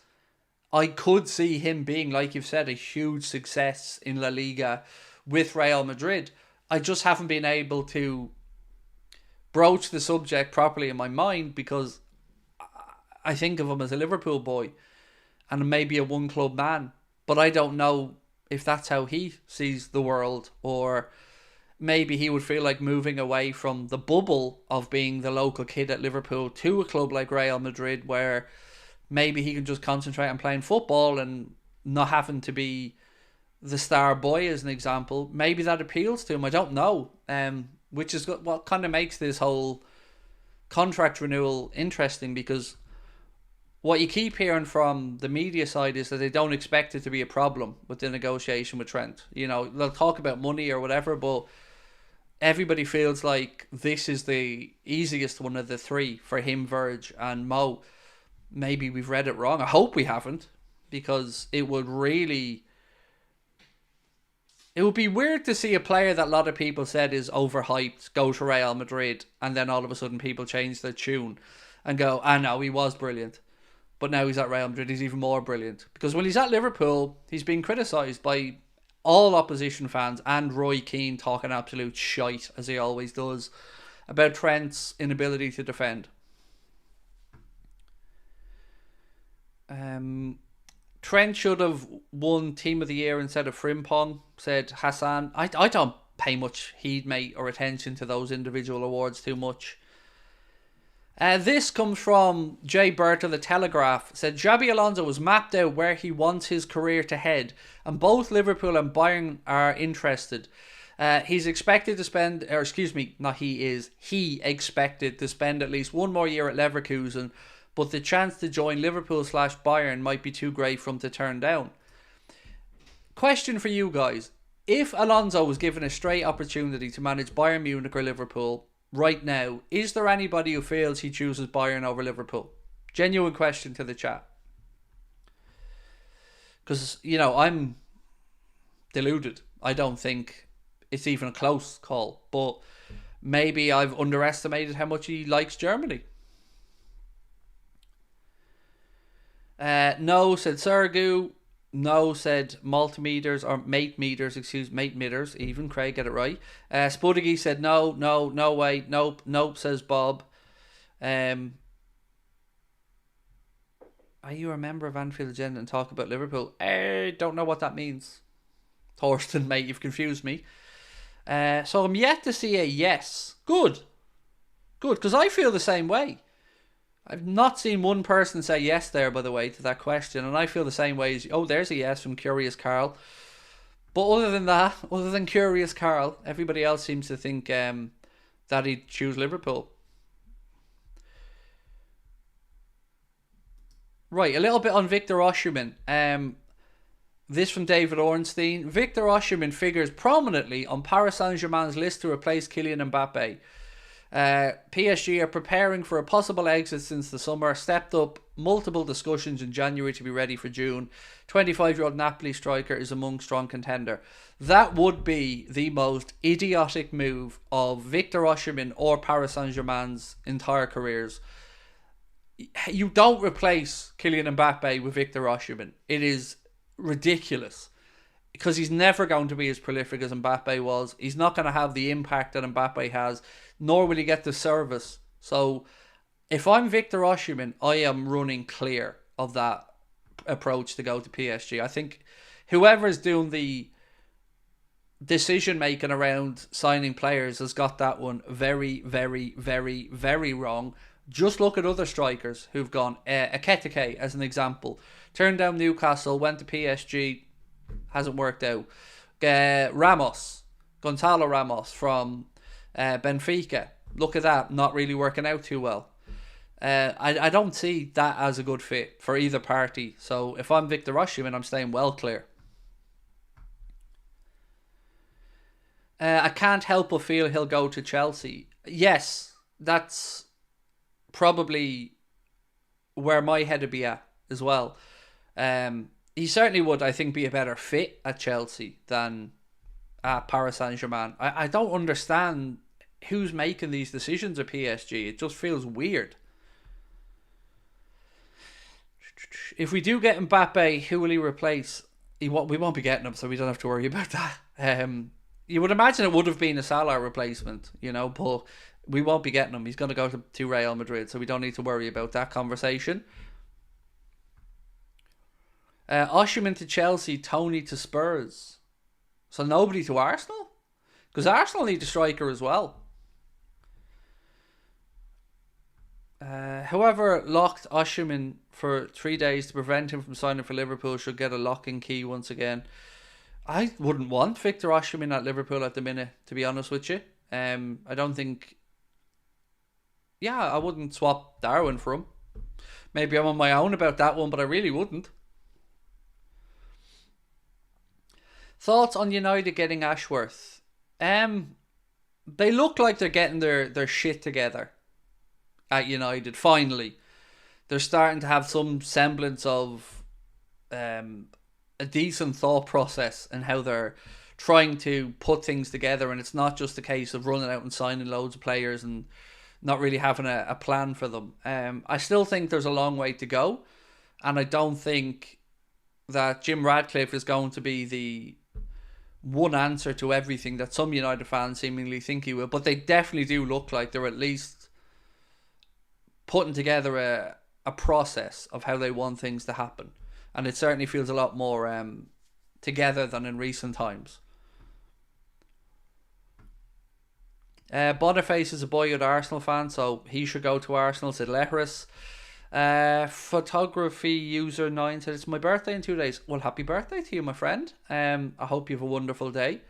I could see him being, like you've said, a huge success in La Liga with Real Madrid. I just haven't been able to broach the subject properly in my mind because I think of him as a Liverpool boy and maybe a one-club man. But I don't know if that's how he sees the world, or maybe he would feel like moving away from the bubble of being the local kid at Liverpool to a club like Real Madrid, where maybe he can just concentrate on playing football and not having to be the star boy, as an example. Maybe that appeals to him. I don't know. Which is what kind of makes this whole contract renewal interesting, because what you keep hearing from the media side is that they don't expect it to be a problem with the negotiation with Trent. You know, they'll talk about money or whatever, but everybody feels like this is the easiest one of the three for him, Verge, and Mo. Maybe we've read it wrong. I hope we haven't, because it would be weird to see a player that a lot of people said is overhyped go to Real Madrid, and then all of a sudden people change their tune and go, no, he was brilliant. But now he's at Real Madrid, he's even more brilliant. Because when he's at Liverpool, he's been criticised by all opposition fans and Roy Keane talking absolute shite, as he always does, about Trent's inability to defend. Trent should have won Team of the Year instead of Frimpong, said Hassan. I don't pay much heed, mate, or attention to those individual awards too much. This comes from Jay Burt of The Telegraph. Said XABI Alonso was mapped out where he wants his career to head, and both Liverpool and Bayern are interested. He's expected to spend, or excuse me, not he is, he expected to spend at least one more year at Leverkusen, but the chance to join Liverpool/Bayern might be too great for him to turn down. Question for you guys. If Alonso was given a straight opportunity to manage Bayern Munich or Liverpool right now, is there anybody who feels he chooses Bayern over Liverpool? Genuine question to the chat. Because, you know, I'm deluded. I don't think it's even a close call. But maybe I've underestimated how much he likes Germany. No, said Sergu. No, said multimeters or mate meters, mate meters. Even Craig get it right. Spudigi said no, no, no way, nope, nope. Says Bob. Are you a member of Anfield Agenda and talk about Liverpool? Don't know what that means. Thorsten, mate, you've confused me. So I'm yet to see a yes. Good, because I feel the same way. I've not seen one person say yes there, by the way, to that question, and I feel the same way as you. Oh, there's a yes from Curious Carl. But other than that, other than Curious Carl, everybody else seems to think that he'd choose Liverpool. Right, a little bit on Victor Osimhen. This from David Ornstein. Victor Osimhen figures prominently on Paris Saint-Germain's list to replace Kylian Mbappe. PSG are preparing for a possible exit since the summer, stepped up multiple discussions in January to be ready for June. 25-year-old Napoli striker is among strong contender. That would be the most idiotic move of Victor Osimhen or Paris Saint-Germain's entire careers. You don't replace Kylian Mbappe with Victor Osimhen. It is ridiculous. Because he's never going to be as prolific as Mbappe was. He's not going to have the impact that Mbappe has, nor will he get the service. So, if I'm Victor Osimhen, I am running clear of that approach to go to PSG. I think whoever's doing the decision making around signing players has got that one very, very, very, very wrong. Just look at other strikers who've gone. Ekitike, as an example. Turned down Newcastle, went to PSG. Hasn't worked out. Gonzalo Ramos from Benfica. Look at that, not really working out too well. I don't see that as a good fit for either party. So if I'm Victor Osimhen, I'm staying well clear. I can't help but feel he'll go to Chelsea. Yes, that's probably where my head would be at as well. He certainly would, I think, be a better fit at Chelsea than at Paris Saint-Germain. I don't understand who's making these decisions at PSG. It just feels weird. If we do get Mbappe, who will he replace? We won't be getting him, so we don't have to worry about that. You would imagine it would have been a Salah replacement, but we won't be getting him. He's going to go to Real Madrid, so we don't need to worry about that conversation. Osimhen to Chelsea, Tony to Spurs. So nobody to Arsenal? Because Arsenal need a striker as well. Whoever locked Osimhen for 3 days to prevent him from signing for Liverpool should get a lock-in key once again. I wouldn't want Victor Osimhen at Liverpool at the minute, to be honest with you. I don't think... Yeah, I wouldn't swap Darwin for him. Maybe I'm on my own about that one, but I really wouldn't. Thoughts on United getting Ashworth? They look like they're getting their shit together at United, finally. They're starting to have some semblance of a decent thought process and how they're trying to put things together, and it's not just a case of running out and signing loads of players and not really having a plan for them. I still think there's a long way to go, and I don't think that Jim Radcliffe is going to be the one answer to everything that some United fans seemingly think he will, but they definitely do look like they're at least putting together a process of how they want things to happen, and it certainly feels a lot more together than in recent times. Boniface is a boyhood Arsenal fan, so he should go to Arsenal, said Leheris. Photography user 9 said, it's my birthday in 2 days. Well, happy birthday to you, my friend. I hope you have a wonderful day.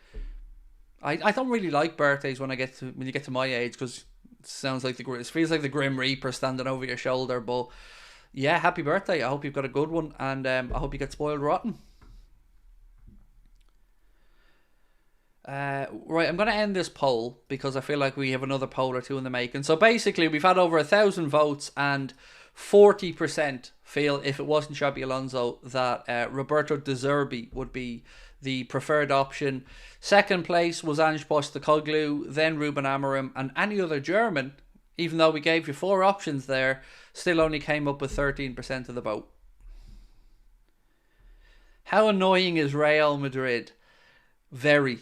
I don't really like birthdays when you get to my age, because it feels like the Grim Reaper standing over your shoulder. But yeah, happy birthday. I hope you've got a good one, and I hope you get spoiled rotten. Right, I'm going to end this poll because I feel like we have another poll or two in the making. So basically, we've had over 1,000 votes, and 40% feel, if it wasn't XABI Alonso, that Roberto De Zerbi would be the preferred option. Second place was Ange Postecoglou, then Ruben Amorim, and any other German, even though we gave you 4 options there, still only came up with 13% of the vote. How annoying is Real Madrid? Very.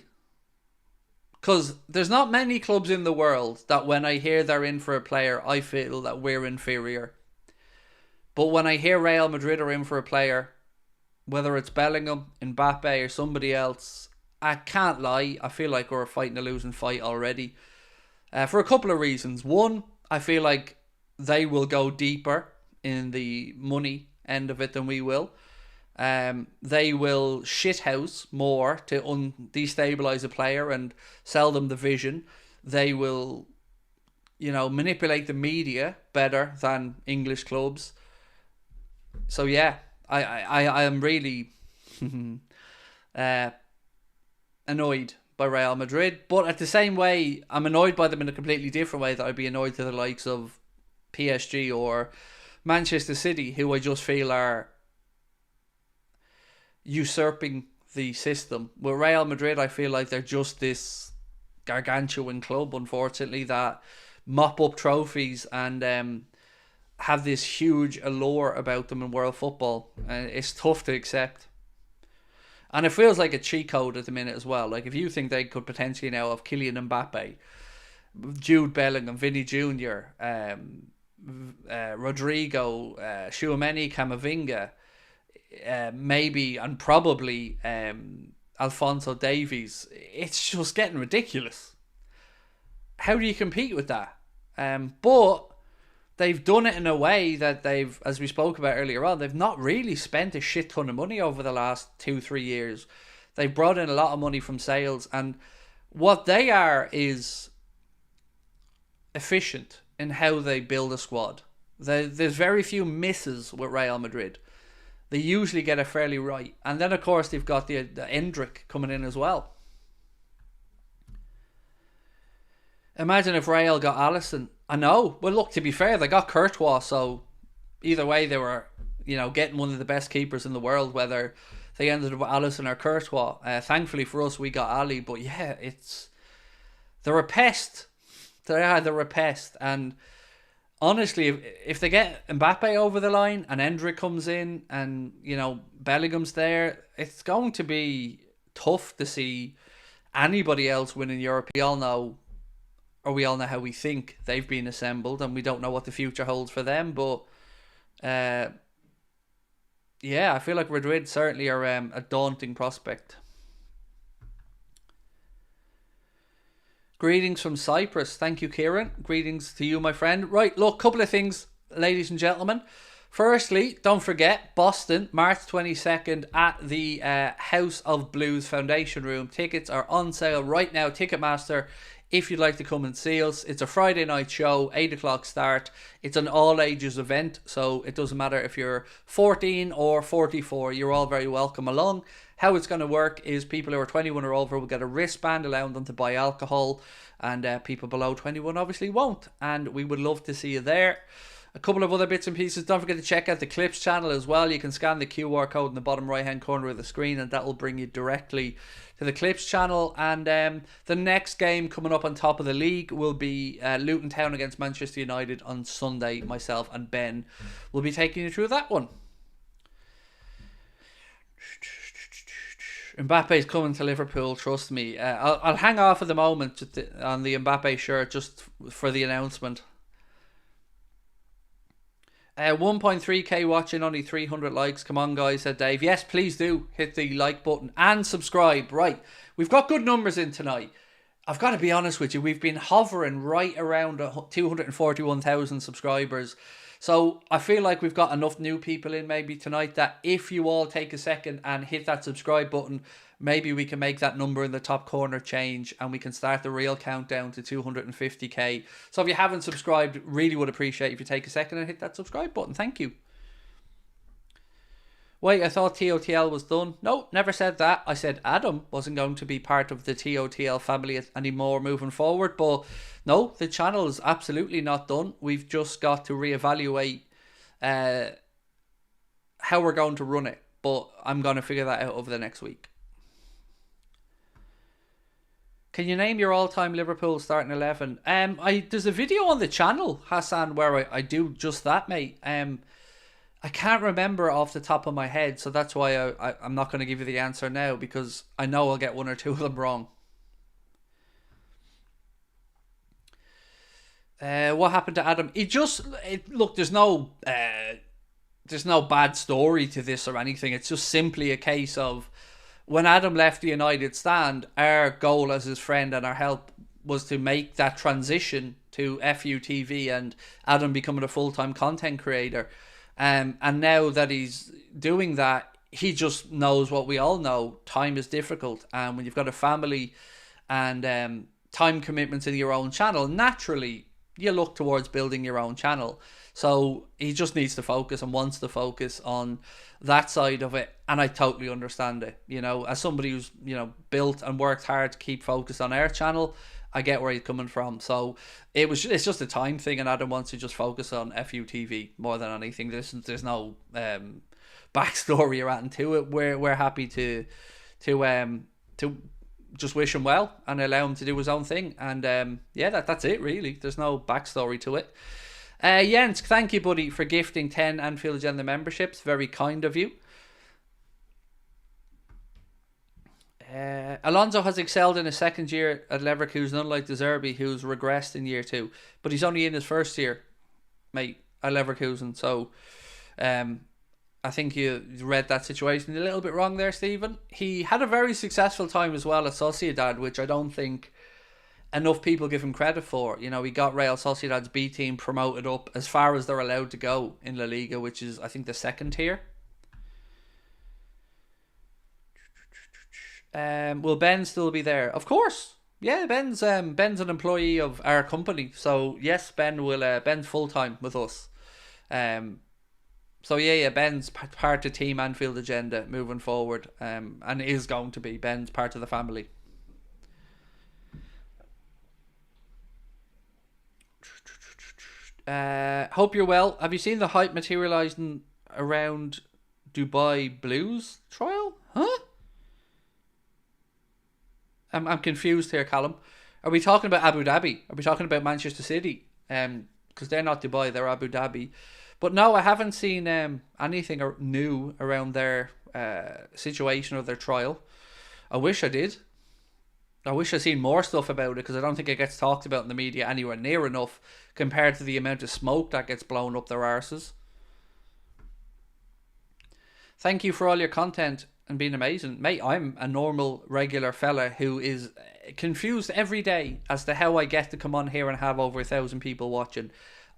Because there's not many clubs in the world that when I hear they're in for a player, I feel that we're inferior. But when I hear Real Madrid are in for a player, whether it's Bellingham, Mbappe, or somebody else, I can't lie, I feel like we're fighting a losing fight already. For a couple of reasons. One, I feel like they will go deeper in the money end of it than we will. They will shithouse more to destabilize a player and sell them the vision. They will, manipulate the media better than English clubs. So yeah, I am really annoyed by Real Madrid, but at the same way, I'm annoyed by them in a completely different way that I'd be annoyed to the likes of PSG or Manchester City, who I just feel are usurping the system. With Real Madrid, I feel like they're just this gargantuan club, unfortunately, that mop up trophies and have this huge allure about them in world football. And it's tough to accept. And it feels like a cheat code at the minute as well. Like, if you think they could potentially now have Kylian Mbappe, Jude Bellingham, Vinny Jr., Rodrigo, Tchouaméni, Camavinga, maybe and probably Alphonso Davies, it's just getting ridiculous. How do you compete with that? But they've done it in a way that they've, as we spoke about earlier on, they've not really spent a shit ton of money over the last 2-3 years. They've brought in a lot of money from sales, and what they are is efficient in how they build a squad. There's very few misses with Real Madrid. They usually get it fairly right. And then, of course, they've got the Endrick coming in as well. Imagine if Real got Alisson. I know. Well, look, to be fair, they got Courtois, so either way they were, getting one of the best keepers in the world, whether they ended up with Alisson or Courtois. Thankfully for us, we got Ali. But yeah, they're a pest. They're a pest. And honestly, if they get Mbappe over the line and Endrick comes in and, Bellingham's there, it's going to be tough to see anybody else winning Europe. We all know how we think they've been assembled, and we don't know what the future holds for them. But yeah, I feel like Madrid certainly are a daunting prospect. Greetings from Cyprus. Thank you, Kieran. Greetings to you, my friend. Right, look, couple of things, ladies and gentlemen. Firstly, don't forget, Boston, March 22nd at the House of Blues Foundation Room. Tickets are on sale right now. Ticketmaster, if you'd like to come and see us. It's a Friday night show, 8 o'clock start. It's an all-ages event, so it doesn't matter if you're 14 or 44. You're all very welcome along. How it's going to work is people who are 21 or over will get a wristband allowing them to buy alcohol, and people below 21 obviously won't. And we would love to see you there. A couple of other bits and pieces. Don't forget to check out the Clips channel as well. You can scan the QR code in the bottom right hand corner of the screen, and that will bring you directly to the Clips channel. And the next game coming up on top of the league will be Luton Town against Manchester United on Sunday. Myself and Ben will be taking you through that one. Mbappe's coming to Liverpool, trust me. I'll hang off at the moment on the Mbappe shirt just for the announcement. 1.3k watching, only 300 likes. Come on, guys, said Dave. Yes, please do hit the like button and subscribe. Right, we've got good numbers in tonight. I've got to be honest with you, we've been hovering right around 241,000 subscribers. So I feel like we've got enough new people in maybe tonight that if you all take a second and hit that subscribe button, maybe we can make that number in the top corner change and we can start the real countdown to 250k. So if you haven't subscribed, really would appreciate if you take a second and hit that subscribe button. Thank you. Wait, I thought TOTL was done. No, never said that. I said Adam wasn't going to be part of the TOTL family anymore moving forward. But no, the channel is absolutely not done. We've just got to reevaluate how we're going to run it. But I'm going to figure that out over the next week. Can you name your all-time Liverpool starting 11? There's a video on the channel, Hassan, where I do just that, mate. I can't remember off the top of my head, so that's why I'm not going to give you the answer now, because I know I'll get one or two of them wrong. What happened to Adam? Look. There's no bad story to this or anything. It's just simply a case of when Adam left the United stand, our goal as his friend and our help was to make that transition to FUTV and Adam becoming a full-time content creator. And now that he's doing that, he just knows what we all know. Time is difficult. And when you've got a family and time commitments in your own channel, naturally, you look towards building your own channel. So he just needs to focus and wants to focus on that side of it. And I totally understand it. As somebody who's, built and worked hard to keep focused on our channel, I get where he's coming from. So it's just a time thing, and Adam wants to just focus on FUTV more than anything. There's no backstory or anything to it. We're happy to just wish him well and allow him to do his own thing. And that's it really. There's no backstory to it. Jens, thank you, buddy, for gifting 10 Anfield Agenda memberships. Very kind of you. Alonso has excelled in his second year at Leverkusen, unlike De Zerbi, who's regressed in year 2. But he's only in his first year, mate, at Leverkusen. So I think you read that situation a little bit wrong there, Stephen. He had a very successful time as well at Sociedad, which I don't think enough people give him credit for. He got Real Sociedad's B team promoted up as far as they're allowed to go in La Liga, which is, I think, the second tier. Will Ben still be there? Of course. Yeah, Ben's an employee of our company. So yes, Ben's full time with us. So yeah, Ben's part of Team Anfield Agenda moving forward. And is going to be. Ben's part of the family. Hope you're well. Have you seen the hype materializing around Dubai Blues trial? Huh? I'm confused here, Callum. Are we talking about Abu Dhabi? Are we talking about Manchester City? Because they're not Dubai, they're Abu Dhabi. But no, I haven't seen anything new around their situation or their trial. I wish I did. I wish I'd seen more stuff about it, because I don't think it gets talked about in the media anywhere near enough compared to the amount of smoke that gets blown up their arses. Thank you for all your content and being amazing. Mate, I'm a normal, regular fella who is confused every day as to how I get to come on here and have over 1,000 people watching.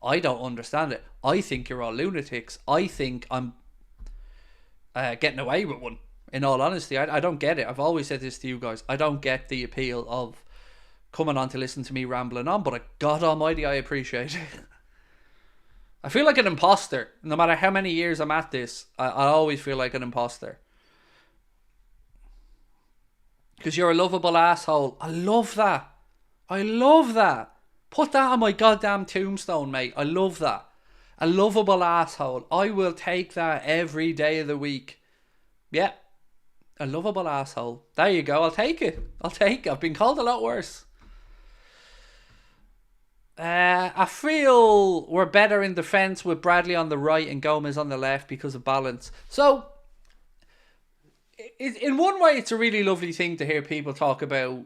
I don't understand it. I think you're all lunatics. I think I'm getting away with one. In all honesty, I don't get it. I've always said this to you guys. I don't get the appeal of coming on to listen to me rambling on, but God almighty, I appreciate it. I feel like an imposter. No matter how many years I'm at this, I always feel like an imposter. Because you're a lovable asshole. I love that. I love that. Put that on my goddamn tombstone, mate. I love that. A lovable asshole. I will take that every day of the week. Yeah. A lovable asshole. There you go. I'll take it. I've been called a lot worse. I feel we're better in defence with Bradley on the right and Gomez on the left because of balance. So, in one way, it's a really lovely thing to hear people talk about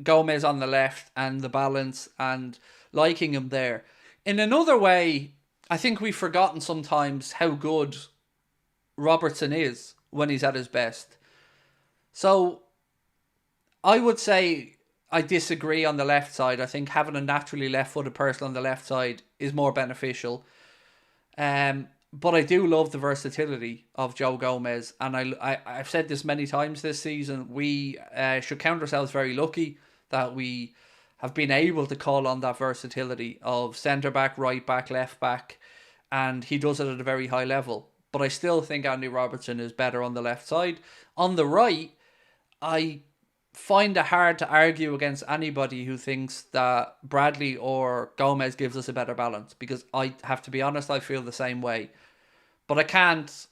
Gomez on the left and the balance and liking him there. In another way, I think we've forgotten sometimes how good Robertson is when he's at his best. So, I would say I disagree on the left side. I think having a naturally left-footed person on the left side is more beneficial. But I do love the versatility of Joe Gomez. And I've said this many times this season. We should count ourselves very lucky that we have been able to call on that versatility of centre-back, right-back, left-back. And he does it at a very high level. But I still think Andy Robertson is better on the left side. On the right, I find it hard to argue against anybody who thinks that Bradley or Gomez gives us a better balance, because I have to be honest, I feel the same way. But I can't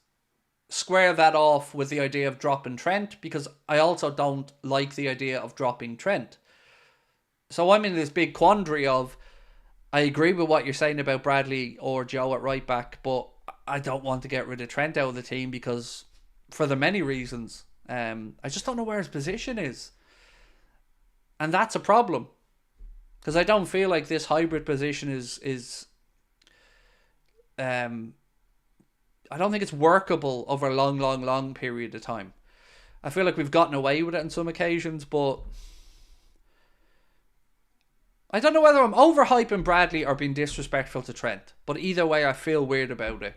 square that off with the idea of dropping Trent, because I also don't like the idea of dropping Trent. So I'm in this big quandary of, I agree with what you're saying about Bradley or Joe at right back, but I don't want to get rid of Trent out of the team because, for the many reasons, I just don't know where his position is. And that's a problem. Because I don't feel like this hybrid position is I don't think it's workable over a long period of time. I feel like we've gotten away with it on some occasions, but I don't know whether I'm overhyping Bradley or being disrespectful to Trent. But either way, I feel weird about it.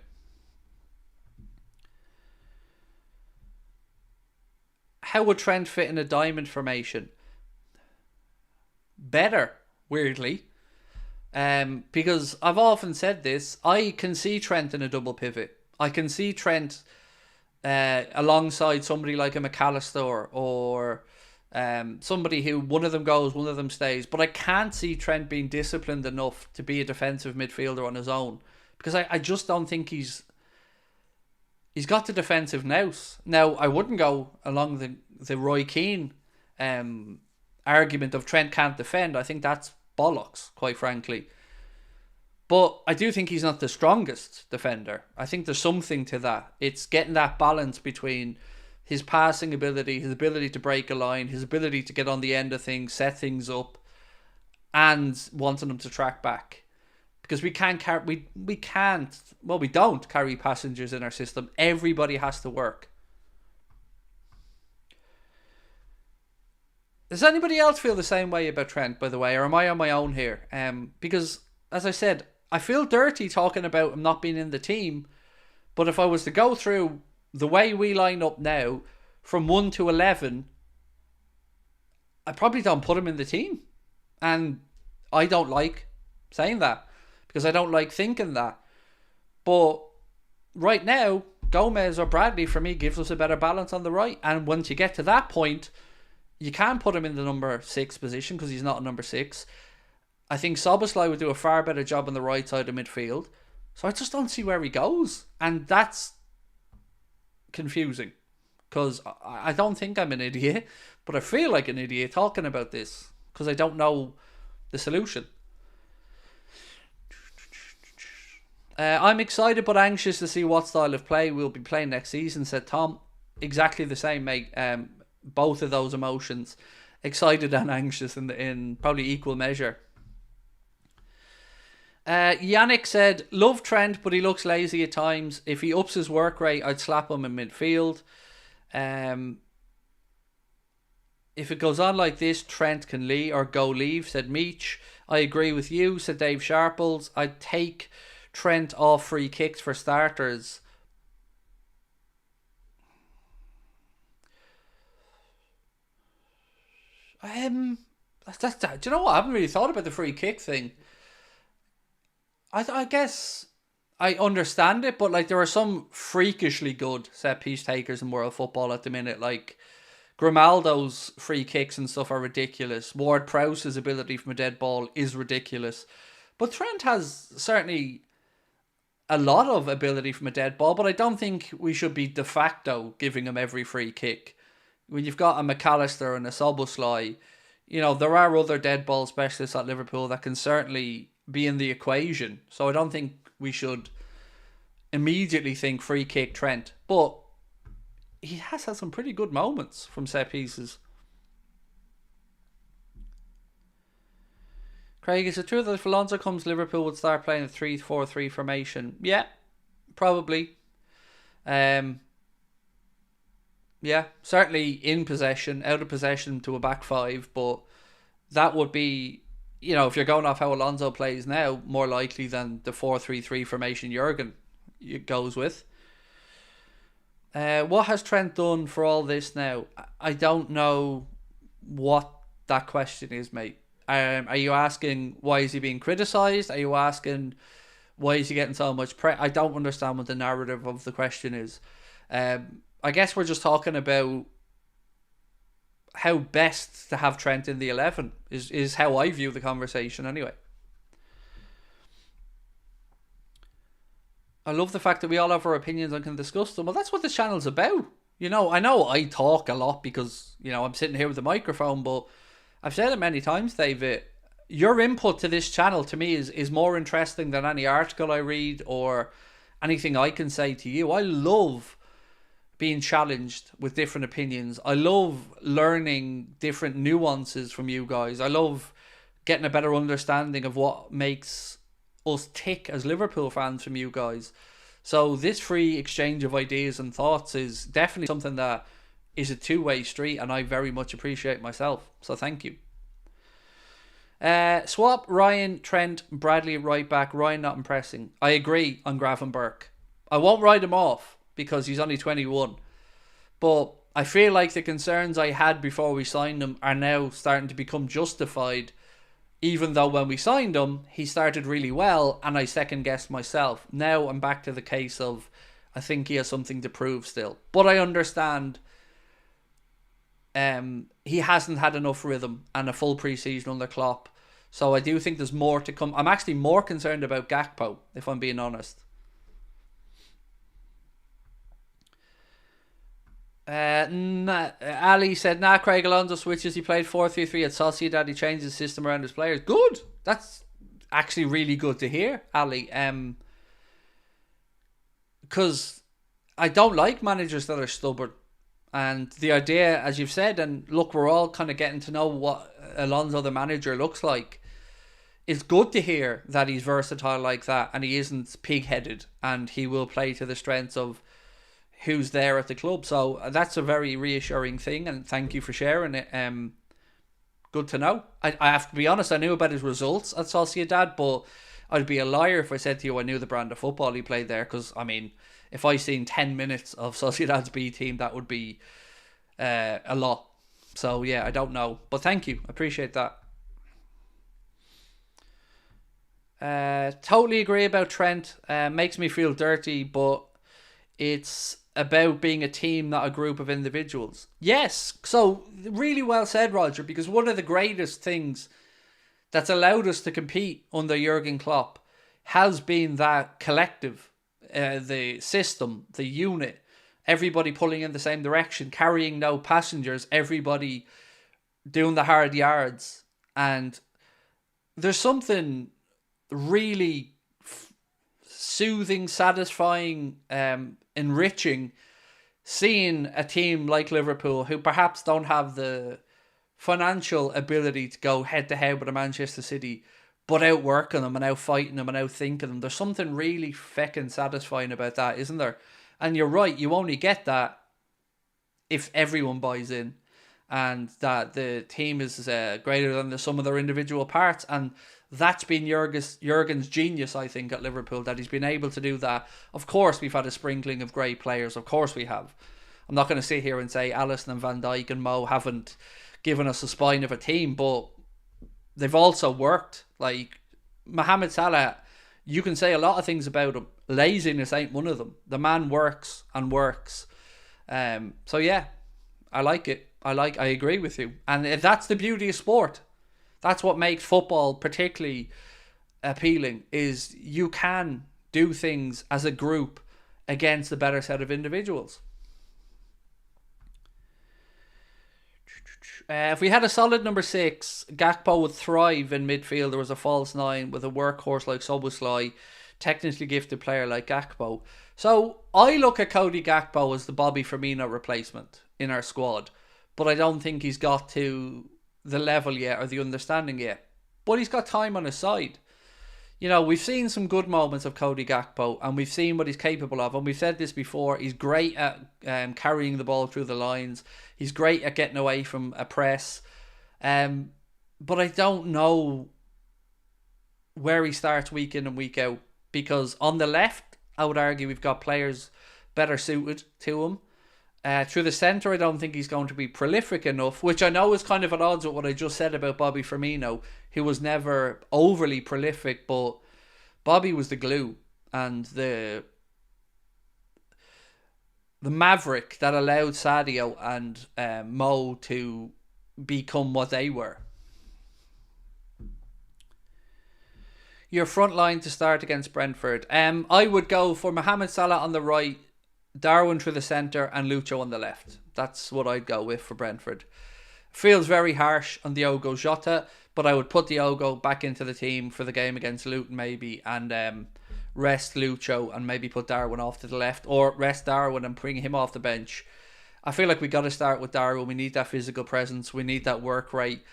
How would Trent fit in a diamond formation? Better, weirdly. Because I've often said this, I can see Trent in a double pivot. I can see Trent alongside somebody like a McAllister or somebody who one of them goes, one of them stays. But I can't see Trent being disciplined enough to be a defensive midfielder on his own. Because I just don't think he's got the defensive nous. Now, I wouldn't go along the Roy Keane argument of Trent can't defend. I think that's bollocks, quite frankly. But I do think he's not the strongest defender. I think there's something to that. It's getting that balance between his passing ability, his ability to break a line, his ability to get on the end of things, set things up, and wanting them to track back. Because we don't carry passengers in our system. Everybody has to work. Does anybody else feel the same way about Trent, by the way, or am I on my own here? Because, as I said, I feel dirty talking about him not being in the team, but if I was to go through the way we line up now, from 1 to 11, I probably don't put him in the team. And I don't like saying that, because I don't like thinking that. But right now, Gomez or Bradley, for me, gives us a better balance on the right. And once you get to that point, you can put him in the number 6 position because he's not a number 6. I think Szoboszlai would do a far better job on the right side of midfield. So I just don't see where he goes. And that's confusing. Because I don't think I'm an idiot, but I feel like an idiot talking about this because I don't know the solution. I'm excited but anxious to see what style of play we'll be playing next season, said Tom. Exactly the same, mate. Both of those emotions, excited and anxious, in probably equal measure. Yannick said, love Trent, but he looks lazy at times. If he ups his work rate, I'd slap him in midfield. If it goes on like this, Trent can leave or go leave, said Meech. I agree with you, said Dave Sharples. I'd take Trent off free kicks for starters. Do you know what? I haven't really thought about the free kick thing. I guess I understand it, but like there are some freakishly good set piece takers in world football at the minute. Like Grimaldo's free kicks and stuff are ridiculous. Ward-Prowse's ability from a dead ball is ridiculous. But Trent has certainly a lot of ability from a dead ball, but I don't think we should be de facto giving him every free kick. When you've got a McAllister and a Szoboszlai, there are other dead ball specialists at Liverpool that can certainly be in the equation. So I don't think we should immediately think free kick Trent. But he has had some pretty good moments from set pieces. Craig, is it true that if Alonso comes, Liverpool would start playing a 3-4-3 formation? Yeah, probably. Yeah, certainly in possession, out of possession to a back 5, but that would be, if you're going off how Alonso plays now, more likely than the 4-3-3 formation Jurgen goes with. What has Trent done for all this now? I don't know what that question is, mate. Are you asking why is he being criticised? Are you asking why is he getting so much press? I don't understand what the narrative of the question is. I guess we're just talking about how best to have Trent in the 11 is how I view the conversation anyway. I love the fact that we all have our opinions and can discuss them. Well, that's what the channel's about. I know I talk a lot because, I'm sitting here with a microphone, but I've said it many times, David. Your input to this channel to me is more interesting than any article I read or anything I can say to you. I love being challenged with different opinions. I love learning different nuances from you guys. I love getting a better understanding of what makes us tick as Liverpool fans from you guys. So this free exchange of ideas and thoughts is definitely something that is a two-way street, and I very much appreciate myself. So thank you. Swap Ryan, Trent, Bradley right back. Ryan not impressing. I agree on Gravenberch. I won't write him off because he's only 21. But I feel like the concerns I had before we signed him are now starting to become justified, even though when we signed him, he started really well and I second-guessed myself. Now I'm back to the case of I think he has something to prove still. But I understand he hasn't had enough rhythm and a full pre-season under Klopp. So I do think there's more to come. I'm actually more concerned about Gakpo, if I'm being honest. Ali said, Craig Alonso switches. He played 4-3-3 at Sociedad. He changed his system around his players. Good. That's actually really good to hear, Ali. Because I don't like managers that are stubborn. And the idea, as you've said, and look, we're all kind of getting to know what Alonso, the manager, looks like. It's good to hear that he's versatile like that and he isn't pig-headed and he will play to the strengths of who's there at the club. So that's a very reassuring thing, and thank you for sharing it. Good to know. I have to be honest, I knew about his results at Sociedad, but I'd be a liar if I said to you I knew the brand of football he played there, because I mean, if I seen 10 minutes of Sociedad's B team, that would be a lot. So yeah, I don't know, but thank you, I appreciate that. Totally agree about Trent. Makes me feel dirty, but it's about being a team, not a group of individuals. Yes, so really well said, Roger, because one of the greatest things that's allowed us to compete under Jurgen Klopp has been that collective, the system, the unit, everybody pulling in the same direction, carrying no passengers, everybody doing the hard yards. And there's something really soothing, satisfying, enriching seeing a team like Liverpool, who perhaps don't have the financial ability to go head to head with a Manchester City, but outworking them and out fighting them and out thinking them. There's something really feckin' satisfying about that, isn't there? And you're right, you only get that if everyone buys in and that the team is greater than the sum of their individual parts. And that's been Jurgen's genius, I think, at Liverpool, that he's been able to do that. Of course, we've had a sprinkling of great players. Of course we have. I'm not going to sit here and say Alisson and Van Dijk and Mo haven't given us a spine of a team, but they've also worked. Like Mohamed Salah, you can say a lot of things about him. Laziness ain't one of them. The man works and works. So yeah, I like it. I agree with you. And that's the beauty of sport. That's what makes football particularly appealing, is you can do things as a group against a better set of individuals. If we had a solid number 6, Gakpo would thrive in midfield. There was a false 9 with a workhorse like Szoboszlai, technically gifted player like Gakpo. So I look at Cody Gakpo as the Bobby Firmino replacement in our squad, but I don't think he's got to the level yet or the understanding yet. But he's got time on his side. You know, we've seen some good moments of Cody Gakpo and we've seen what he's capable of. And we've said this before, he's great at carrying the ball through the lines. He's great at getting away from a press. But I don't know where he starts week in and week out. Because on the left, I would argue we've got players better suited to him. Through the centre, I don't think he's going to be prolific enough, which I know is kind of at odds with what I just said about Bobby Firmino, who was never overly prolific, but Bobby was the glue and the maverick that allowed Sadio and Mo to become what they were. Your front line to start against Brentford. I would go for Mohamed Salah on the right, Darwin through the centre and Lucho on the left. That's what I'd go with for Brentford. Feels very harsh on Diogo Jota, but I would put Diogo back into the team for the game against Luton maybe and rest Lucho and maybe put Darwin off to the left, or rest Darwin and bring him off the bench. I feel like we got to start with Darwin. We need that physical presence. We need that work rate.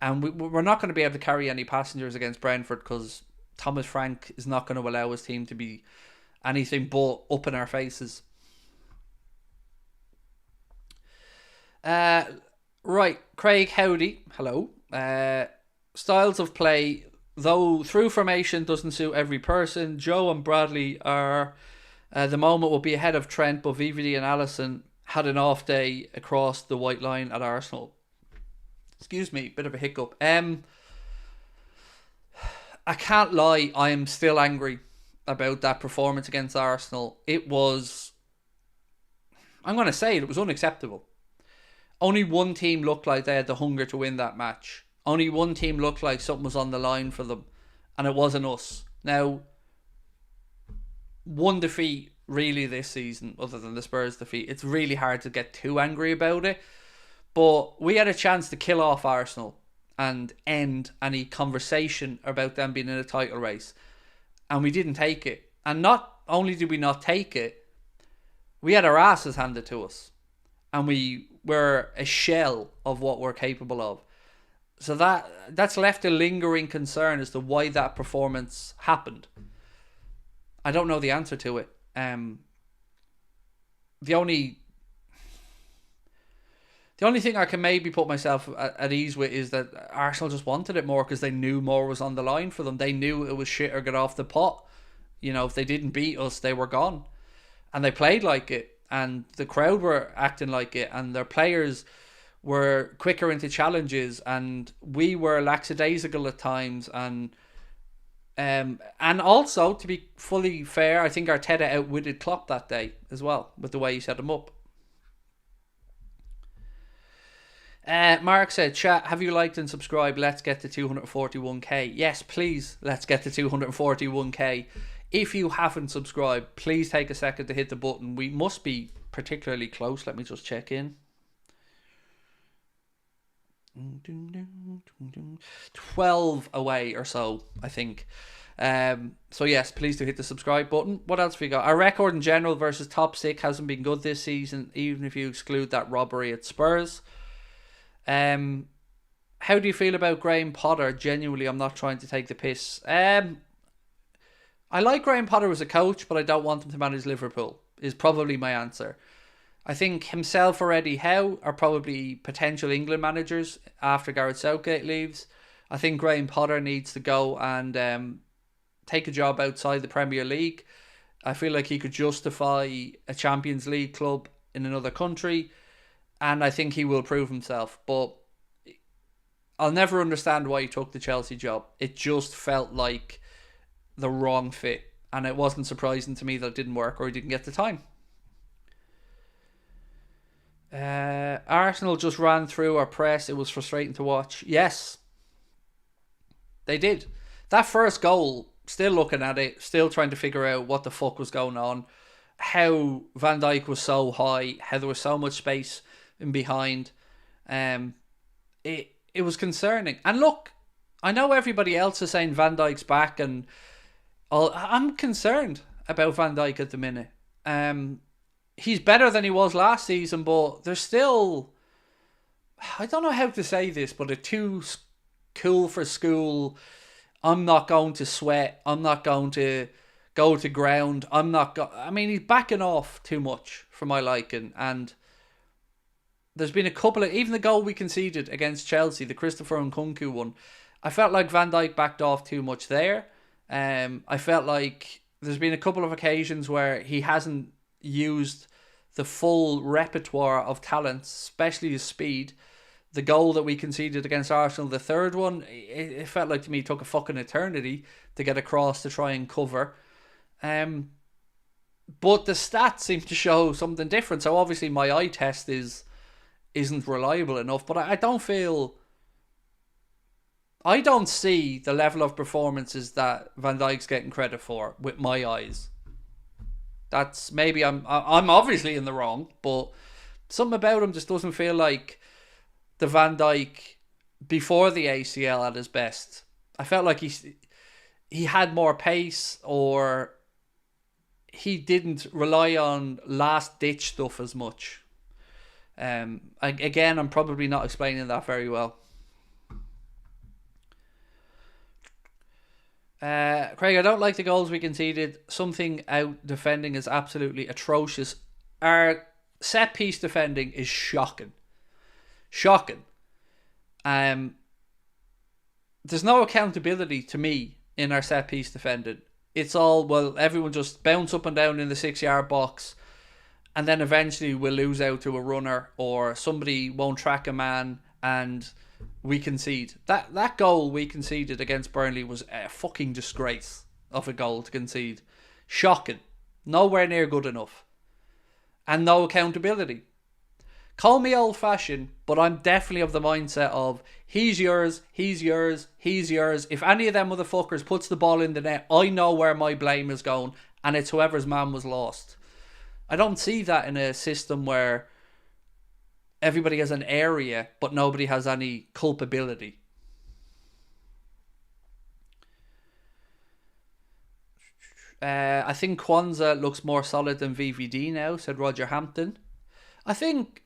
And we're not going to be able to carry any passengers against Brentford because Thomas Frank is not going to allow his team to be anything but up in our faces. Right, Craig Houlden, hello. Styles of play, though through formation doesn't suit every person. Joe and Bradley are, the moment will be ahead of Trent, but VVD and Alisson had an off day across the white line at Arsenal. Excuse me, bit of a hiccup. I can't lie, I am still angry about that performance against Arsenal. It was, I'm going to say it was unacceptable. Only one team looked like they had the hunger to win that match. Only one team looked like something was on the line for them, and it wasn't us. Now, one defeat really this season, other than the Spurs defeat, it's really hard to get too angry about it. But we had a chance to kill off Arsenal and end any conversation about them being in a title race, and we didn't take it. And not only did we not take it, we had our asses handed to us, and we were a shell of what we're capable of. So that's left a lingering concern as to why that performance happened. I don't know the answer to it. The only thing I can maybe put myself at ease with is that Arsenal just wanted it more because they knew more was on the line for them. They knew it was shit or get off the pot. You know, if they didn't beat us, they were gone. And they played like it. And the crowd were acting like it. And their players were quicker into challenges. And we were lackadaisical at times. And also, to be fully fair, I think Arteta outwitted Klopp that day as well, with the way he set him up. Mark said, chat, have you liked and subscribed? Let's get to 241k. Yes, please, let's get to 241k. If you haven't subscribed, please take a second to hit the button. We must be particularly close. Let me just check in. 12 away or so, I think. So yes, please do hit the subscribe button. What else have we got? Our record in general versus top 6 hasn't been good this season, even if you exclude that robbery at Spurs. How do you feel about Graham Potter? Genuinely, I'm not trying to take the piss. I like Graham Potter as a coach, but I don't want him to manage Liverpool, is probably my answer. I think himself or Eddie Howe are probably potential England managers after Gareth Southgate leaves. I think Graham Potter needs to go and take a job outside the Premier League. I feel like he could justify a Champions League club in another country, and I think he will prove himself. But I'll never understand why he took the Chelsea job. It just felt like the wrong fit, and it wasn't surprising to me that it didn't work or he didn't get the time. Arsenal just ran through our press. It was frustrating to watch. Yes, they did. That first goal, still looking at it, still trying to figure out what the fuck was going on, how Van Dijk was so high, how there was so much space in behind. It was concerning. And look, I know everybody else is saying Van Dijk's back, and I'm concerned about Van Dijk at the minute. He's better than he was last season, but there's still, I don't know how to say this, but a too cool for school, I'm not going to sweat, I'm not going to go to ground, I mean, he's backing off too much for my liking. And there's been a couple of, even the goal we conceded against Chelsea, the Christopher Nkunku one, I felt like Van Dijk backed off too much there. I felt like there's been a couple of occasions where he hasn't used the full repertoire of talents, especially his speed. The goal that we conceded against Arsenal, the third one, it felt like to me it took a fucking eternity to get across to try and cover. But the stats seem to show something different. So obviously my eye test isn't reliable enough, but I don't see the level of performances that Van Dijk's getting credit for with my eyes. That's maybe I'm obviously in the wrong, but something about him just doesn't feel like the Van Dijk before the ACL at his best. I felt like he had more pace, or he didn't rely on last ditch stuff as much. Again, I'm probably not explaining that very well. Craig, I don't like the goals we conceded. Something out defending is absolutely atrocious. Our set piece defending is shocking. Shocking. There's no accountability to me in our set piece defending. It's all, well, everyone just bounce up and down in the 6-yard box, and then eventually we'll lose out to a runner, or somebody won't track a man and we concede. That goal we conceded against Burnley was a fucking disgrace of a goal to concede. Shocking. Nowhere near good enough. And no accountability. Call me old-fashioned, but I'm definitely of the mindset of, he's yours, he's yours, he's yours. If any of them motherfuckers puts the ball in the net, I know where my blame is going, and it's whoever's man was lost. I don't see that in a system where everybody has an area, but nobody has any culpability. I think Kwanzaa looks more solid than VVD now, said Roger Hampton. I think...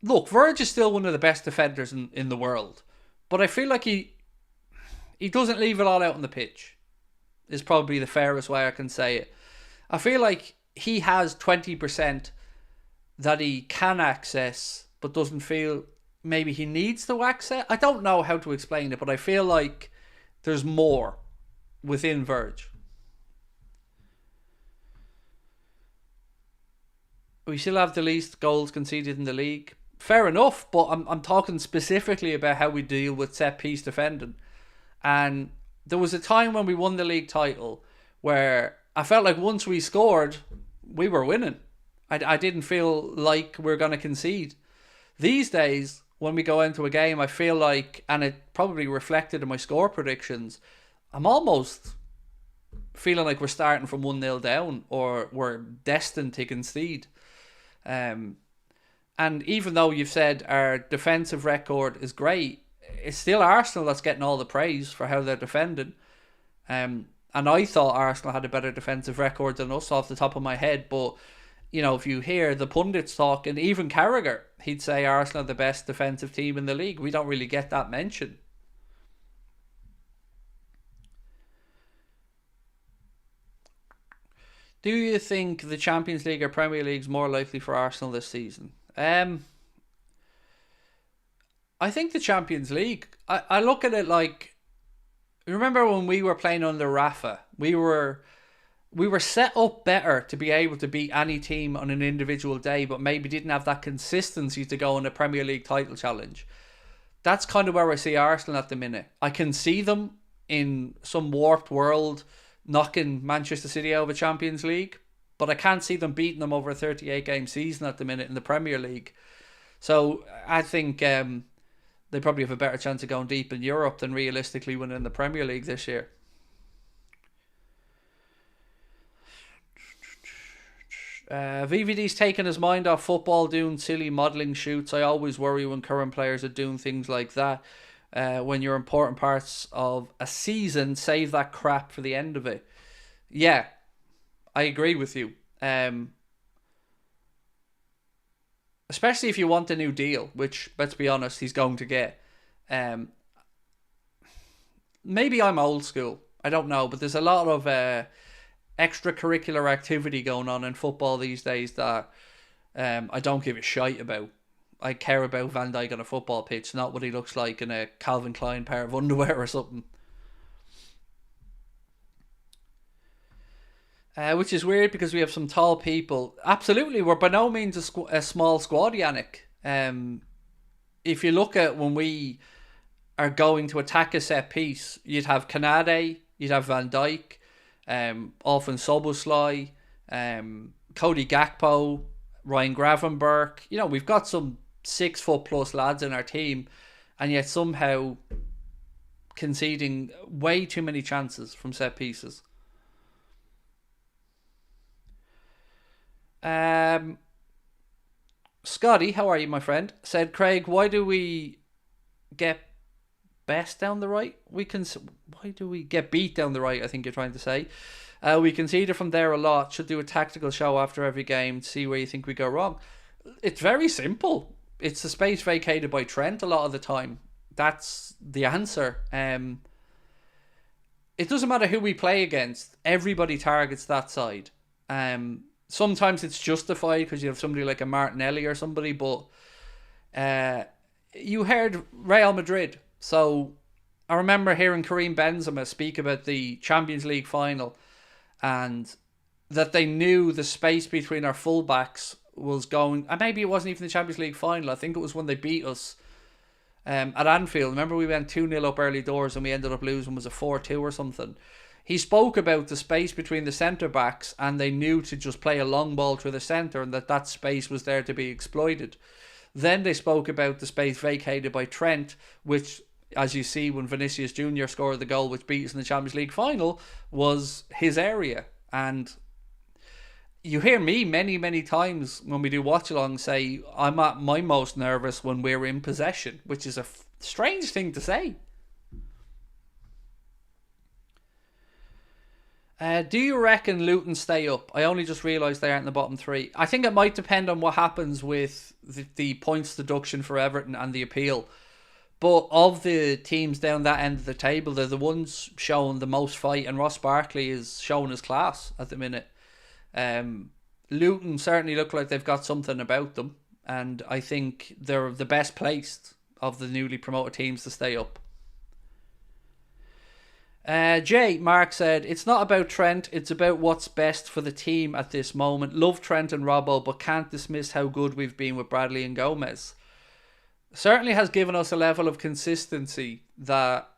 Look, Verge is still one of the best defenders in the world. But I feel like he doesn't leave it all out on the pitch. Is probably the fairest way I can say it. I feel like he has 20% that he can access, but doesn't feel maybe he needs to access. I don't know how to explain it, but I feel like there's more within Verge. We still have the least goals conceded in the league. Fair enough, but I'm talking specifically about how we deal with set piece defending. And there was a time when we won the league title where I felt like once we scored, we were winning. I didn't feel like we were going to concede. These days, when we go into a game, I feel like, and it probably reflected in my score predictions, I'm almost feeling like we're starting from 1-0 down, or we're destined to concede. And even though you've said our defensive record is great, it's still Arsenal that's getting all the praise for how they're defending. And I thought Arsenal had a better defensive record than us off the top of my head. But, you know, if you hear the pundits talking, even Carragher, he'd say Arsenal are the best defensive team in the league. We don't really get that mention. Do you think the Champions League or Premier League is more likely for Arsenal this season? I think the Champions League. I look at it like, remember when we were playing under Rafa? We were set up better to be able to beat any team on an individual day, but maybe didn't have that consistency to go in a Premier League title challenge. That's kind of where I see Arsenal at the minute. I can see them in some warped world knocking Manchester City over Champions League, but I can't see them beating them over a 38-game season at the minute in the Premier League. So I think they probably have a better chance of going deep in Europe than realistically winning the Premier League this year. VVD's taking his mind off football, doing silly modelling shoots. I always worry when current players are doing things like that. When you're important parts of a season, save that crap for the end of it. Yeah, I agree with you. Especially if you want a new deal, which, let's be honest, he's going to get. Maybe I'm old school. I don't know, but there's a lot of extracurricular activity going on in football these days that I don't give a shite about. I care about Van Dijk on a football pitch, not what he looks like in a Calvin Klein pair of underwear or something. Which is weird because we have some tall people. Absolutely, we're by no means a small squad, Yannick. If you look at when we are going to attack a set piece, you'd have Kanade, you'd have Van Dijk, often Soboslai, Cody Gakpo, Ryan Gravenberch. You know, we've got some 6 foot plus lads in our team, and yet somehow conceding way too many chances from set pieces. Scotty, how are you, my friend? Said, Craig, why do we get best down the right. Why do we get beat down the right? I think you're trying to say. We conceded from there a lot. Should do a tactical show after every game to see where you think we go wrong. It's very simple. It's the space vacated by Trent a lot of the time. That's the answer. It doesn't matter who we play against. Everybody targets that side. Sometimes it's justified because you have somebody like a Martinelli or somebody, but you heard Real Madrid. So I remember hearing Karim Benzema speak about the Champions League final and that they knew the space between our fullbacks was going, and maybe it wasn't even the Champions League final. I think it was when they beat us at Anfield. Remember we went 2-0 up early doors and we ended up losing, was a 4-2 or something. He spoke about the space between the centre-backs and they knew to just play a long ball through the centre and that space was there to be exploited. Then they spoke about the space vacated by Trent, which, as you see when Vinicius Jr. scored the goal which beat us in the Champions League final, was his area. And you hear me many times when we do watch-alongs say, I'm at my most nervous when we're in possession, which is a strange thing to say. Do you reckon Luton stay up? I only just realised they aren't in the bottom three. I think it might depend on what happens with the points deduction for Everton and the appeal. But of the teams down that end of the table, they're the ones showing the most fight, and Ross Barkley is showing his class at the minute. Luton certainly look like they've got something about them, and I think they're the best placed of the newly promoted teams to stay up. Mark said, it's not about Trent, it's about what's best for the team at this moment. Love Trent and Robbo, but can't dismiss how good we've been with Bradley and Gomez. Certainly has given us a level of consistency that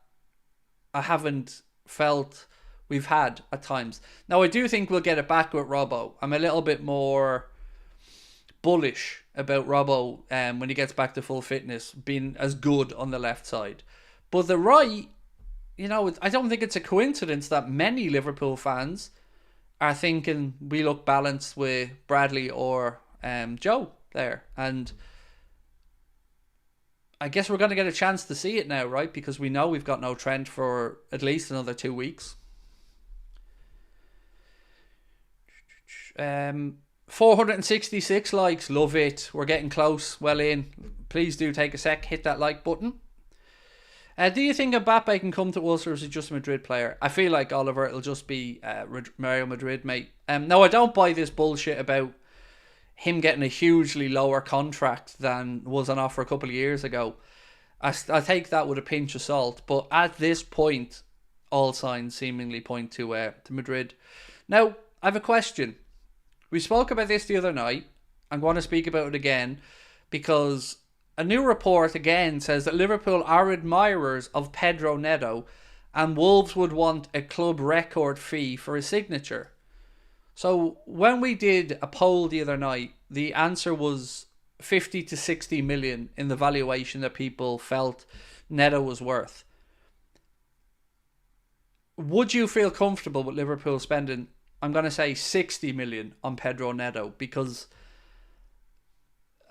I haven't felt we've had at times. Now, I do think we'll get it back with Robbo. I'm a little bit more bullish about Robbo when he gets back to full fitness, being as good on the left side. But the right, I don't think it's a coincidence that many Liverpool fans are thinking we look balanced with Bradley or Joe there. And I guess we're going to get a chance to see it now, right? Because we know we've got no Trent for at least another 2 weeks. 466 likes, love it. We're getting close, well in. Please do take a sec, hit that like button. Do you think Mbappe can come to us, or is he just a Madrid player? I feel like, Oliver, it'll just be Real Madrid, mate. No, I don't buy this bullshit about him getting a hugely lower contract than was on offer a couple of years ago. I take that with a pinch of salt, but at this point, all signs seemingly point to Madrid. Now, I have a question. We spoke about this the other night. I'm going to speak about it again because a new report again says that Liverpool are admirers of Pedro Neto and Wolves would want a club record fee for his signature. So when we did a poll the other night, the answer was 50 to 60 million in the valuation that people felt Neto was worth. Would you feel comfortable with Liverpool spending, I'm going to say 60 million on Pedro Neto? Because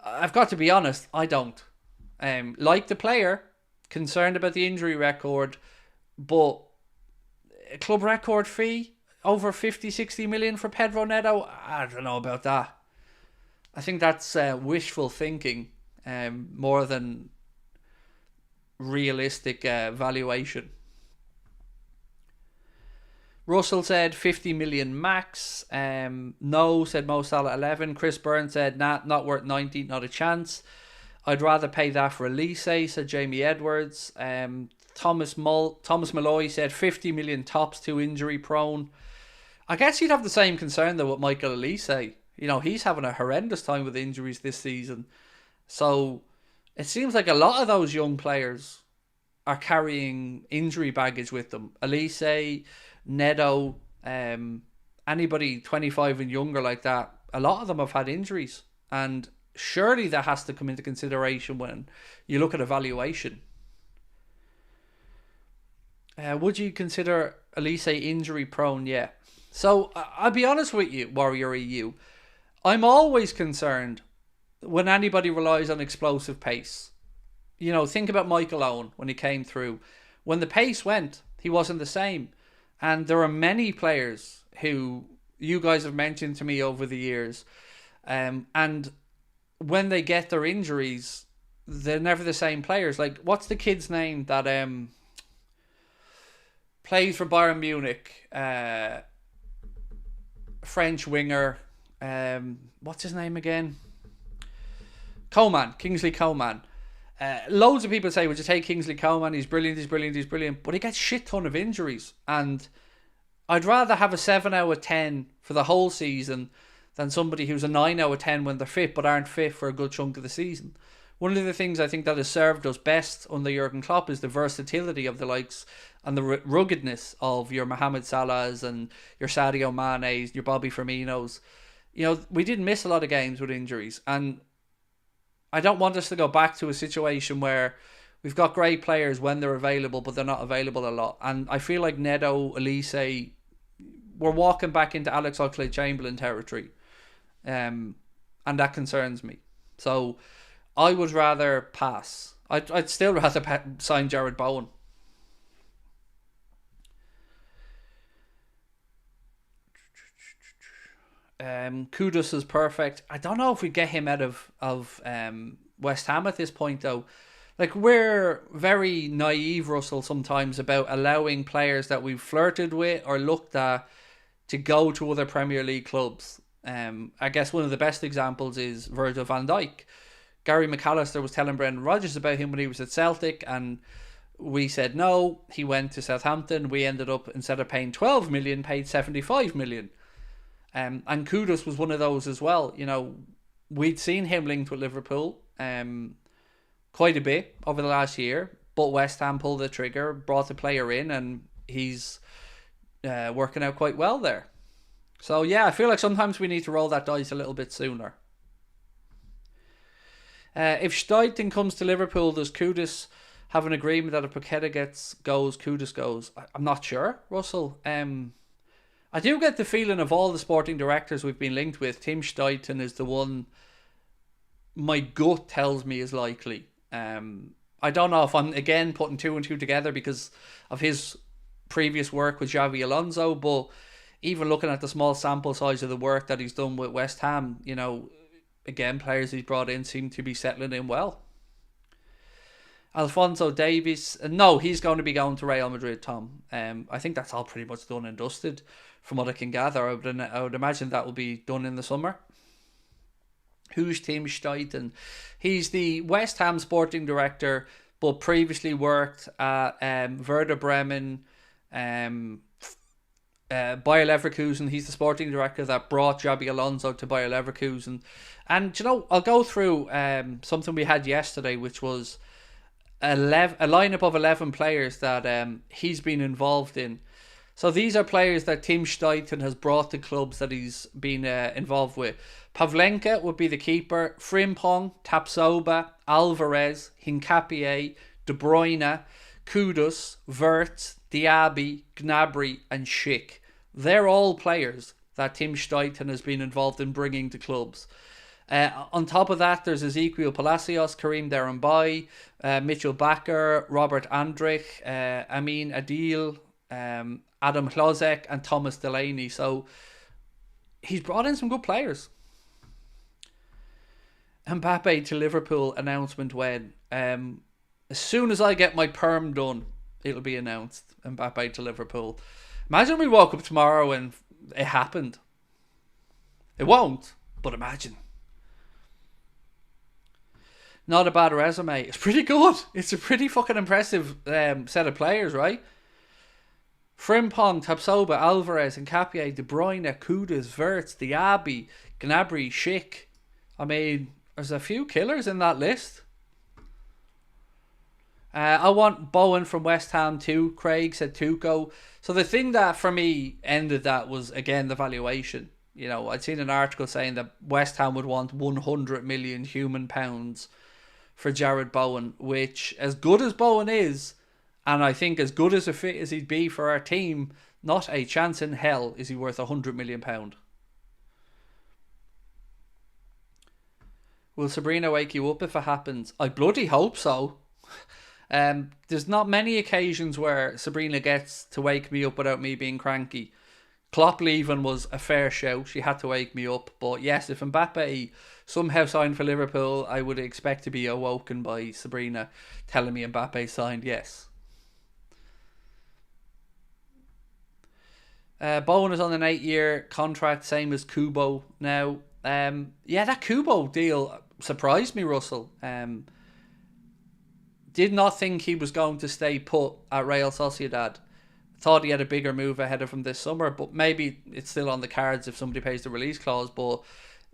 I've got to be honest, I don't. Like the player, concerned about the injury record, but a club record fee over 50, 60 million for Pedro Neto? I don't know about that. I think that's wishful thinking more than realistic valuation. Russell said 50 million max. No, said Mo Salah 11. Chris Byrne said, nah, not worth 90, not a chance. I'd rather pay that for Elise, said Jamie Edwards. Thomas Malloy said 50 million tops, too injury prone. I guess you'd have the same concern though with Michael Elise. He's having a horrendous time with injuries this season. So it seems like a lot of those young players are carrying injury baggage with them. Elise, Neto, anybody 25 and younger like that, a lot of them have had injuries. And surely that has to come into consideration when you look at evaluation. Would you consider Elise injury prone? Yeah. So I'll be honest with you, Warrior EU. I'm always concerned when anybody relies on explosive pace. think about Michael Owen when he came through. When the pace went, he wasn't the same. And there are many players who you guys have mentioned to me over the years. And when they get their injuries, they're never the same players. Like, what's the kid's name that plays for Bayern Munich? French winger. What's his name again? Kingsley Coman. Loads of people say, would you take Kingsley Coman? He's brilliant, he's brilliant, he's brilliant. But he gets shit ton of injuries. And I'd rather have a 7 out of 10 for the whole season than somebody who's a 9 out of 10 when they're fit but aren't fit for a good chunk of the season. One of the things I think that has served us best under Jurgen Klopp is the versatility of the likes and the ruggedness of your Mohamed Salahs and your Sadio Mane's, your Bobby Firmino's. We didn't miss a lot of games with injuries, and I don't want us to go back to a situation where we've got great players when they're available, but they're not available a lot. And I feel like Neto, Elise, we're walking back into Alex Oxlade-Chamberlain territory. And that concerns me. So I would rather pass. I'd still rather sign Jared Bowen. Kudus is perfect. I don't know if we get him out of West Ham at this point, though. Like, we're very naive, Russell, sometimes about allowing players that we've flirted with or looked at to go to other Premier League clubs. I guess one of the best examples is Virgil van Dijk. Gary McAllister was telling Brendan Rodgers about him when he was at Celtic, and we said no. He went to Southampton. We ended up, instead of paying 12 million, paid 75 million. And Kudus was one of those as well. We'd seen him linked with Liverpool quite a bit over the last year, but West Ham pulled the trigger, brought the player in, and he's working out quite well there. So yeah, I feel like sometimes we need to roll that dice a little bit sooner. If Steidten comes to Liverpool, does Kudus have an agreement that if Paqueta goes, Kudus goes? I'm not sure, Russell. I do get the feeling of all the sporting directors we've been linked with, Tim Steidten is the one my gut tells me is likely. I don't know if I'm, again, putting two and two together because of his previous work with XABI Alonso, but even looking at the small sample size of the work that he's done with West Ham, again, players he's brought in seem to be settling in well. Alphonso Davies, no, he's going to be going to Real Madrid, Tom. I think that's all pretty much done and dusted from what I can gather. I would imagine that will be done in the summer. Who's Tim Steidten? He's the West Ham sporting director, but previously worked at Werder Bremen, Bayer Leverkusen. He's the sporting director that brought XABI Alonso to Bayer Leverkusen. And, I'll go through something we had yesterday, which was a lineup of 11 players that he's been involved in. So these are players that Tim Steidten has brought to clubs that he's been involved with. Pavlenka would be the keeper. Frimpong, Tapsoba, Alvarez, Hincapié, De Bruyne, Kudus, Wirtz, Diaby, Gnabry and Schick. They're all players that Tim Steidten has been involved in bringing to clubs. On top of that, there's Ezequiel Palacios, Karim Derimbay, Mitchell Bakker, Robert Andrich, Amin Adil, Adam Hlozek and Thomas Delaney. So he's brought in some good players. Mbappe to Liverpool announcement when? As soon as I get my perm done, it'll be announced. Mbappe to Liverpool. Imagine we woke up tomorrow and it happened. It won't, but imagine. Not a bad resume. It's pretty good. It's a pretty fucking impressive set of players, right? Frimpong, Tapsoba, Alvarez, Hincapié, De Bruyne, Kudus, Wirtz, Diaby, Gnabry, Schick. I mean, there's a few killers in that list. I want Bowen from West Ham too. Craig said Tuchel. So the thing that for me ended that was, again, the valuation. I'd seen an article saying that West Ham would want 100 million human pounds for Jared Bowen, which, as good as Bowen is, and I think as good as a fit as he'd be for our team, not a chance in hell is he worth £100 million. Will Sabrina wake you up if it happens? I bloody hope so. There's not many occasions where Sabrina gets to wake me up without me being cranky. Klopp leaving was a fair shout. She had to wake me up. But yes, if Mbappe somehow signed for Liverpool, I would expect to be awoken by Sabrina telling me Mbappe signed, yes. Bowen is on an 8-year contract, same as Kubo now. Yeah, that Kubo deal surprised me, Russell. Did not think he was going to stay put at Real Sociedad. Thought he had a bigger move ahead of him this summer, but maybe it's still on the cards if somebody pays the release clause. But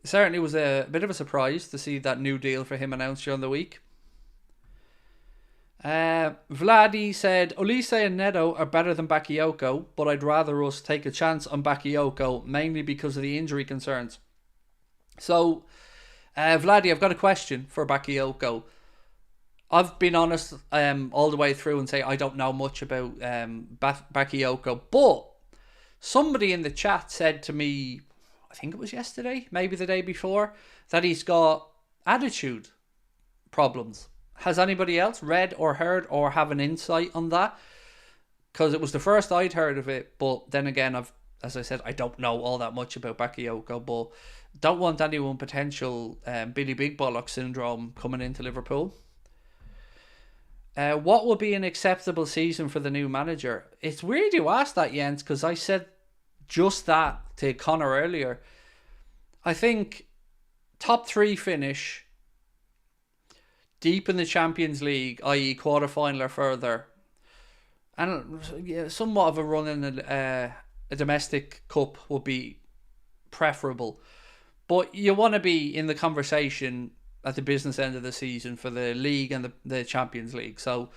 it certainly was a bit of a surprise to see that new deal for him announced during the week. Vladi said, Olise and Neto are better than Bakayoko, but I'd rather us take a chance on Bakayoko, mainly because of the injury concerns. So, Vladi, I've got a question for Bakayoko. I've been honest all the way through and say I don't know much about Bakayoko, but somebody in the chat said to me, I think it was yesterday, maybe the day before, that he's got attitude problems. Has anybody else read or heard or have an insight on that? Because it was the first I'd heard of it, but then again, as I said, I don't know all that much about Bakayoko, but don't want anyone potential Billy Big Bollock syndrome coming into Liverpool. What would be an acceptable season for the new manager? It's weird you asked that, Jens, because I said just that to Connor earlier. I think top 3 finish, deep in the Champions League, i.e. quarter-final or further, and somewhat of a run in a domestic cup would be preferable. But you want to be in the conversation at the business end of the season for the league and the Champions League. So,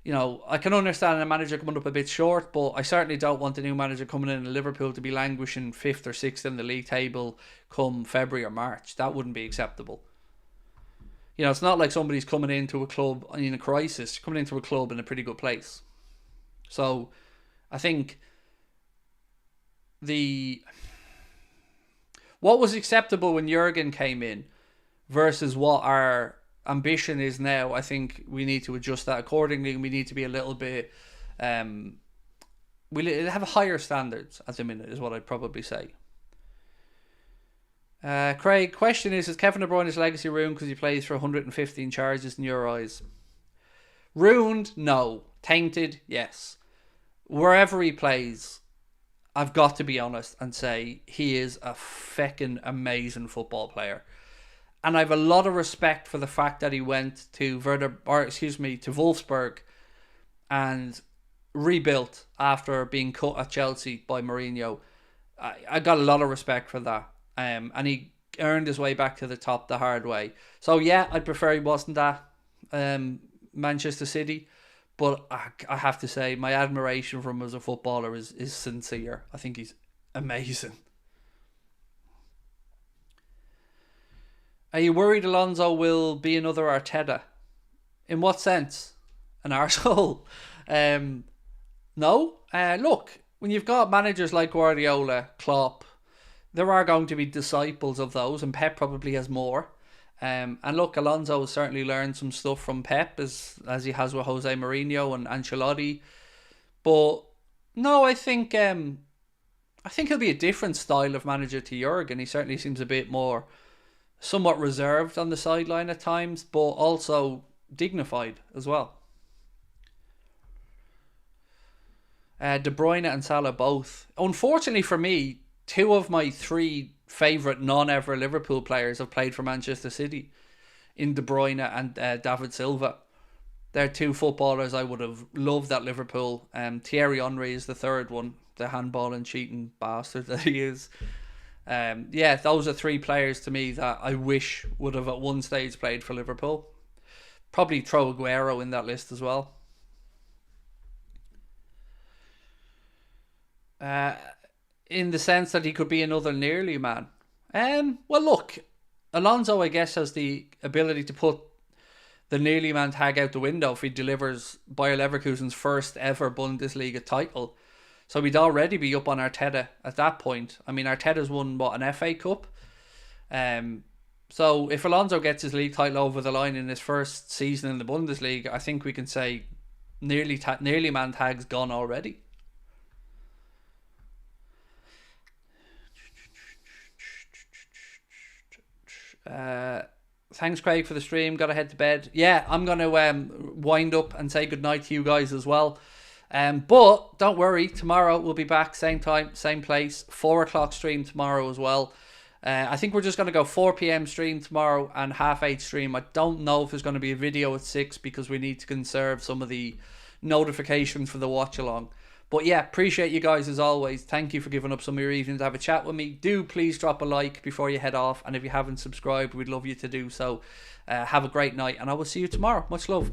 I can understand a manager coming up a bit short, but I certainly don't want the new manager coming in Liverpool to be languishing 5th or 6th in the league table come February or March. That wouldn't be acceptable. It's not like somebody's coming into a club in a crisis, coming into a club in a pretty good place. So, I think what was acceptable when Jurgen came in versus what our ambition is now, I think we need to adjust that accordingly. We need to be a little bit... we have higher standards at the minute, is what I'd probably say. Craig, question is Kevin De Bruyne's legacy ruined because he plays for 115 charges in your eyes? Ruined? No. Tainted? Yes. Wherever he plays, I've got to be honest and say he is a feckin' amazing football player. And I have a lot of respect for the fact that he went to Wolfsburg and rebuilt after being cut at Chelsea by Mourinho. I got a lot of respect for that. And he earned his way back to the top the hard way. So yeah, I'd prefer he wasn't at Manchester City. But I have to say, my admiration for him as a footballer is sincere. I think he's amazing. Are you worried Alonso will be another Arteta? In what sense? An arsehole? No. Look, when you've got managers like Guardiola, Klopp, there are going to be disciples of those, and Pep probably has more. And look, Alonso has certainly learned some stuff from Pep, as he has with Jose Mourinho and Ancelotti. But no, I think he'll be a different style of manager to Jurgen. He certainly seems a bit more... somewhat reserved on the sideline at times, but also dignified as well. De Bruyne and Salah both. Unfortunately for me, 2 of my 3 favourite non-ever Liverpool players have played for Manchester City, in De Bruyne and David Silva. They're 2 footballers I would have loved at Liverpool. Thierry Henry is the third one, the handball and cheating bastard that he is. Those are 3 players to me that I wish would have at one stage played for Liverpool. Probably throw Aguero in that list as well. In the sense that he could be another nearly man. Well, look, Alonso, I guess, has the ability to put the nearly man tag out the window if he delivers Bayer Leverkusen's first ever Bundesliga title. So we'd already be up on Arteta at that point. I mean, Arteta's won, an FA Cup? So if Alonso gets his league title over the line in his first season in the Bundesliga, I think we can say nearly man tag's gone already. Thanks, Craig, for the stream. Gotta head to bed. Yeah, I'm gonna wind up and say goodnight to you guys as well. But don't worry, tomorrow we'll be back, same time, same place, 4 o'clock stream tomorrow as well. I think we're just going to go 4 p.m. stream tomorrow and 8:30 stream. I don't know if there's going to be a video at 6 because we need to conserve some of the notifications for the watch along. But yeah, appreciate you guys as always. Thank you for giving up some of your evening to have a chat with me. Do please drop a like before you head off. And if you haven't subscribed, we'd love you to do so. Have a great night and I will see you tomorrow. Much love.